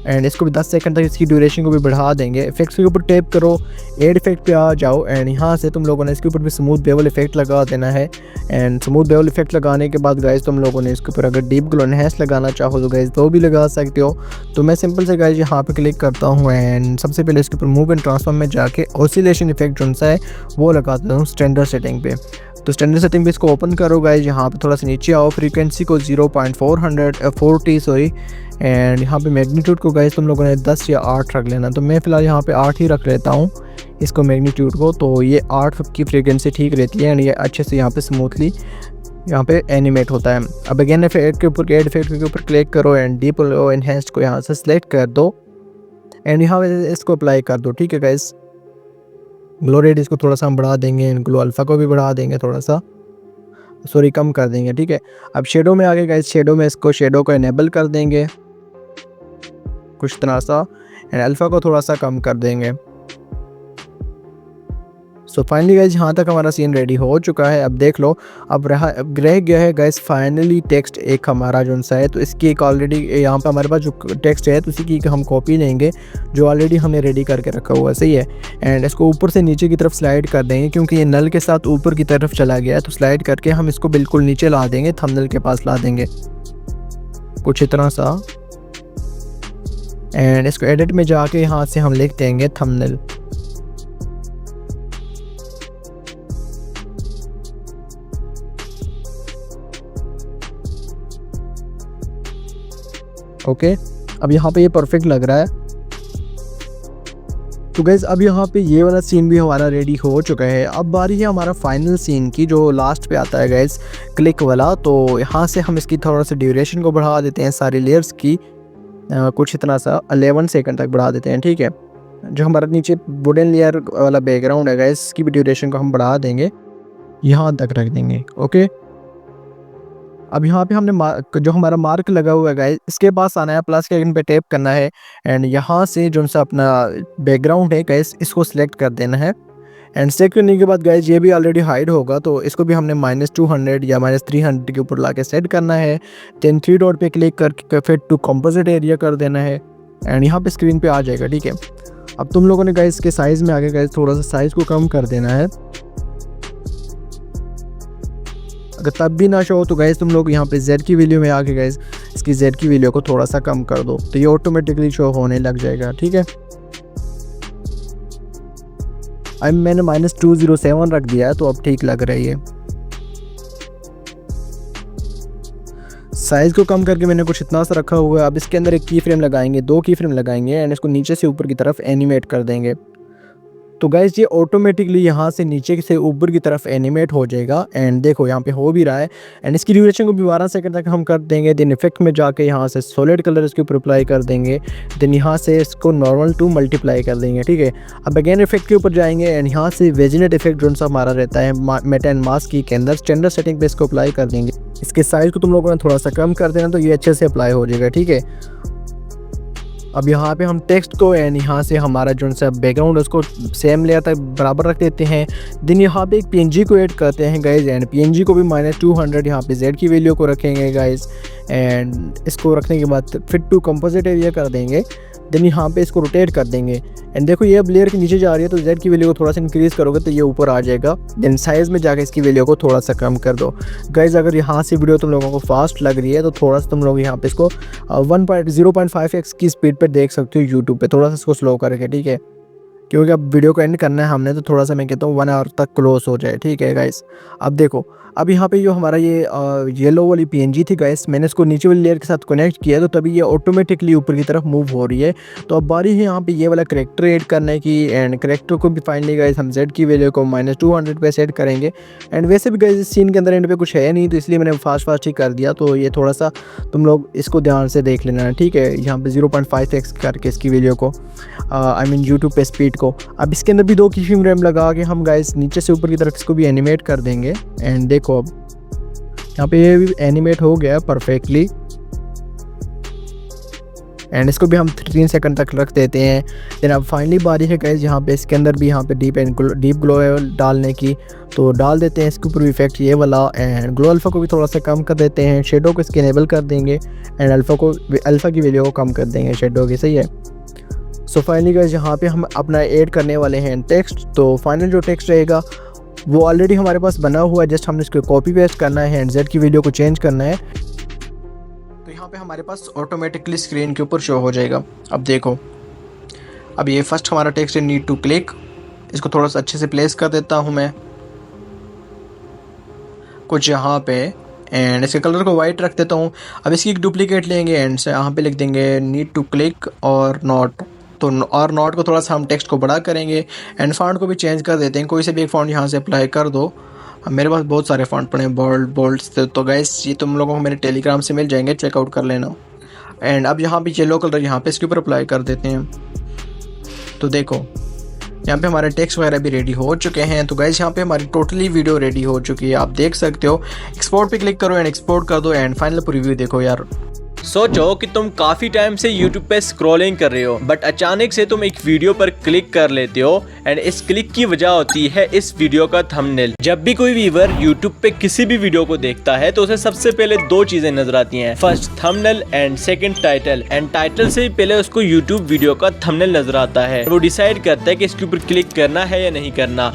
एंड इसको भी 10 सेकंड तक इसकी ड्यूरेशन को भी बढ़ा देंगे। इफेक्ट्स के ऊपर टैप करो, एड इफेक्ट पे आ जाओ एंड यहाँ से तुम लोगों ने इसके ऊपर भी स्मूथ बेवल इफेक्ट लगा देना है। एंड स्मूथ बेवल इफेक्ट लगाने के बाद गाइस तुम लोगों ने इसके ऊपर अगर डीप ग्लो एनहांस लगाना चाहो तो गाइस वो भी लगा सकते हो। तो मैं सिंपल से गाइस यहाँ पे क्लिक करता हूँ एंड सबसे पहले इसके ऊपर मूव एंड ट्रांसफॉर्म में जाके ऑसिलेशन इफेक्ट जो सा है वो लगा देता हूँ स्टैंडर्ड सेटिंग पे। तो स्टैंडर्ड सेटिंग पे इसको ओपन करो गाइस, यहाँ पे थोड़ा सा नीचे आओ, फ्रीक्वेंसी को 0.440 एंड यहाँ पे मैग्नीट्यूड को गाइस तुम लोगों ने 10 या 8 रख लेना। तो मैं फ़िलहाल यहाँ पे 8 ही रख लेता हूँ इसको मैग्नीट्यूड को। तो ये 8 की फ्रीक्वेंसी ठीक रहती है एंड ये अच्छे से यहाँ पे स्मूथली यहाँ पे एनिमेट होता है। अब अगेन इफेक्ट के ऊपर एड इफेक्ट के ऊपर क्लिक करो एंड डीप एनहांस्ड को यहाँ से सिलेक्ट कर दो एंड यहाँ पे इसको अप्लाई कर दो। ठीक है गाइस, ग्लो रेट इसको थोड़ा सा हम बढ़ा देंगे, ग्लो अल्फ़ा को भी बढ़ा देंगे, थोड़ा सा सॉरी कम कर देंगे। ठीक है, अब शेडो में आगे गाइस, शेडो में इसको शेडो को इनेबल कर देंगे कुछ तरह सा एंड अल्फ़ा को थोड़ा सा कम कर देंगे। सो फाइनली गाइस यहाँ तक हमारा सीन रेडी हो चुका है। अब देख लो, अब रह गया है गाइस फाइनली टेक्स्ट एक हमारा जो सा है। तो इसकी एक ऑलरेडी यहाँ पे हमारे पास जो टेक्स्ट है तो उसी की हम कॉपी लेंगे जो ऑलरेडी हमने रेडी करके रखा हुआ है। सही है, एंड इसको ऊपर से नीचे की तरफ स्लाइड कर देंगे, क्योंकि ये नल के साथ ऊपर की तरफ चला गया है। तो स्लाइड करके हम इसको बिल्कुल नीचे ला देंगे, थंबनेल के पास ला देंगे कुछ इतना सा। एंड इसको एडिट में जाके यहाँ से हम लिख देंगे थंबनेल। ओके, अब यहाँ पे ये परफेक्ट लग रहा है। तो गाइस अब यहाँ पे ये वाला सीन भी हमारा रेडी हो चुका है। अब बारी है हमारा फाइनल सीन की, जो लास्ट पे आता है गाइस क्लिक वाला। तो यहाँ से हम इसकी थोड़ा सा ड्यूरेशन को बढ़ा देते हैं, सारी लेयर्स की कुछ इतना सा 11 सेकंड तक बढ़ा देते हैं। ठीक है, जो हमारा नीचे वुडन लेयर वाला बैकग्राउंड है गाइस, इसकी भी ड्यूरेशन को हम बढ़ा देंगे, यहाँ तक रख देंगे। ओके, अब यहाँ पे हमने जो हमारा मार्क लगा हुआ है गाइस, इसके पास आना है, प्लस के आइकन पे टैप करना है एंड यहाँ से जो सा अपना बैकग्राउंड है गाइस इसको सिलेक्ट कर देना है। एंड सेलेक्ट करने के बाद गाइस ये भी ऑलरेडी हाइड होगा, तो इसको भी हमने -200 या -300 के ऊपर लाके सेट करना है। देन 3 डॉट पे क्लिक करके फिट टू कंपोजिट एरिया कर देना है एंड यहाँ पे स्क्रीन पे आ जाएगा। ठीक है, अब तुम लोगों ने गाइस के साइज़ में आगे गाइस थोड़ा सा साइज़ को कम कर देना है। अगर तब भी ना शो हो तो गाइस तुम लोग यहाँ पे Z की वैल्यू में आके गाइस इसकी Z की वैल्यू को थोड़ा सा कम कर दो, तो ये ऑटोमेटिकली शो होने लग जाएगा। ठीक है, अब मैंने -207 रख दिया है, तो अब ठीक लग रही है। साइज़ को कम करके मैंने कुछ इतना सा रखा हुआ है। अब इसके अंदर एक की फ्रेम लगाएंगे, 2 की फ्रेम लगाएंगे एंड इसको नीचे से ऊपर की तरफ एनिमेट कर देंगे। तो गाइस ये ऑटोमेटिकली यहाँ से नीचे से ऊपर की तरफ एनिमेट हो जाएगा एंड देखो यहाँ पे हो भी रहा है। एंड इसकी ड्यूरेशन को भी 12 सेकंड तक हम कर देंगे। देन इफेक्ट में जाके यहाँ से सॉलिड कलर इसके ऊपर अप्लाई कर देंगे। देन यहाँ से इसको नॉर्मल टू मल्टीप्लाई कर देंगे। ठीक है, अब अगेन इफेक्ट के ऊपर जाएंगे एंड यहाँ से वेजिनेट इफेक्ट जो सा हमारा रहता है मेटा एंड मास्क की के अंदर स्टैंडर्ड सेटिंग पे इसको अप्लाई कर देंगे। इसके साइज़ को तुम लोगों ने थोड़ा सा कम कर देना, तो ये अच्छे से अप्लाई हो जाएगा। ठीक है, अब यहाँ पे हम टेक्स्ट को एंड यहाँ से हमारा जो सा बैकग्राउंड है उसको सेम लेयर तक बराबर रख देते हैं। देन यहाँ पे एक PNG को ऐड करते हैं गाइज एंड PNG को भी -200 यहाँ पे Z की वैल्यू को रखेंगे गाइज एंड इसको रखने के बाद फिट टू कंपोजिट एरिया कर देंगे। देन यहाँ पे इसको रोटेट कर देंगे एंड देखो ये अब लेयर के नीचे जा रही है, तो Z की वैल्यू को थोड़ा सा इंक्रीज़ करोगे तो ये ऊपर आ जाएगा। देन साइज़ में जाके इसकी वैल्यू को थोड़ा सा कम कर दो गाइज। अगर यहाँ से वीडियो तुम लोगों को फास्ट लग रही है तो थोड़ा सा तुम लोग यहाँ पे इसको 0.5x की स्पीड पे देख सकते हो यूट्यूब पे, थोड़ा सा इसको स्लो करके। ठीक है, क्योंकि अब वीडियो को एंड करना है हमने, तो थोड़ा सा मैं कहता हूँ 1 आवर तक क्लोज हो जाए। ठीक है गाइस, अब देखो अब यहाँ पे जो हमारा ये येलो वाली PNG थी गाइस, मैंने इसको नीचे वाली लेयर के साथ कनेक्ट किया तो तभी ये ऑटोमेटिकली ऊपर की तरफ मूव हो रही है। तो अब बारी है यहाँ पे ये वाला करेक्टर ऐड करने की, एंड करेक्टर को भी फाइनली गाइस हम Z की वैल्यू को -200 पे सेट करेंगे। एंड वैसे भी गाइस इस सीन के अंदर एंड पे कुछ है नहीं, तो इसलिए मैंने फास्ट ही कर दिया। तो ये थोड़ा सा तुम लोग इसको ध्यान से देख लेना है, ठीक है। यहाँ पे 0.5x करके इसकी वैल्यू को आई मीन यूट्यूब पे स्पीड को। अब इसके अंदर भी 2 की फ्रेम लगा के हम गाइस नीचे से ऊपर की तरफ इसको भी एनिमेट कर देंगे। एंड देखो अब यहाँ पे ये भी एनिमेट हो गया परफेक्टली। एंड इसको भी हम 13 सेकंड तक रख देते हैं। देन अब फाइनली बारी है गाइस यहाँ पे इसके अंदर भी यहाँ पे डीप ग्लो डालने की, तो डाल देते हैं इसके ऊपर इफेक्ट ये वाला। एंड ग्लो अल्फ़ा को भी थोड़ा सा कम कर देते हैं, शेडो को इसके इनेबल कर देंगे, एंड अल्फ़ा की वैल्यू को कम कर देंगे शेडो की, सही है। सो फाइनली गाइस यहाँ पे हम अपना ऐड करने वाले हैं टेक्स्ट। तो फाइनल जो टेक्स्ट रहेगा वो ऑलरेडी हमारे पास बना हुआ है, जस्ट हमने इसको कॉपी पेस्ट करना है एंड Z की वैल्यू को चेंज करना है। तो यहाँ पे हमारे पास ऑटोमेटिकली स्क्रीन के ऊपर शो हो जाएगा। अब देखो, अब ये फर्स्ट हमारा टेक्स्ट है नीड टू क्लिक, इसको थोड़ा सा अच्छे से प्लेस कर देता हूँ मैं कुछ यहाँ पे, एंड इसके कलर को वाइट रख देता हूँ। अब इसकी एक डुप्लीकेट लेंगे एंड से यहाँ पे लिख देंगे नीड टू क्लिक और नॉट। तो और नॉट को थोड़ा सा हम टेक्स्ट को बड़ा करेंगे एंड फॉन्ट को भी चेंज कर देते हैं, कोई से भी एक फॉन्ट यहाँ से अप्लाई कर दो। अब मेरे पास बहुत सारे फॉन्ट पड़े हैं बोल्ड तो गाइस ये तुम लोगों को मेरे टेलीग्राम से मिल जाएंगे, चेकआउट कर लेना। एंड अब यहाँ पे येलो कलर यहाँ पे इसके ऊपर अप्लाई कर देते हैं। तो देखो यहाँ पे हमारे टेक्स्ट वगैरह भी रेडी हो चुके हैं। तो गाइस यहाँ पे हमारी टोटली वीडियो रेडी हो चुकी है, आप देख सकते हो। एक्सपोर्ट पे क्लिक करो एंड एक्सपोर्ट कर दो एंड फाइनल प्रीव्यू देखो यार। सोचो कि तुम काफी टाइम से YouTube पे स्क्रॉलिंग कर रहे हो, बट अचानक से तुम एक वीडियो पर क्लिक कर लेते हो, एंड इस क्लिक की वजह होती है इस वीडियो का थंबनेल। जब भी कोई व्यूअर YouTube पे किसी भी वीडियो को देखता है तो उसे सबसे पहले 2 चीजें नजर आती हैं, first thumbnail and second title. And title से भी पहले उसको YouTube वीडियो का थंबनेल नजर आता है, वो डिसाइड करता है कि इसके ऊपर क्लिक करना है या नहीं करना।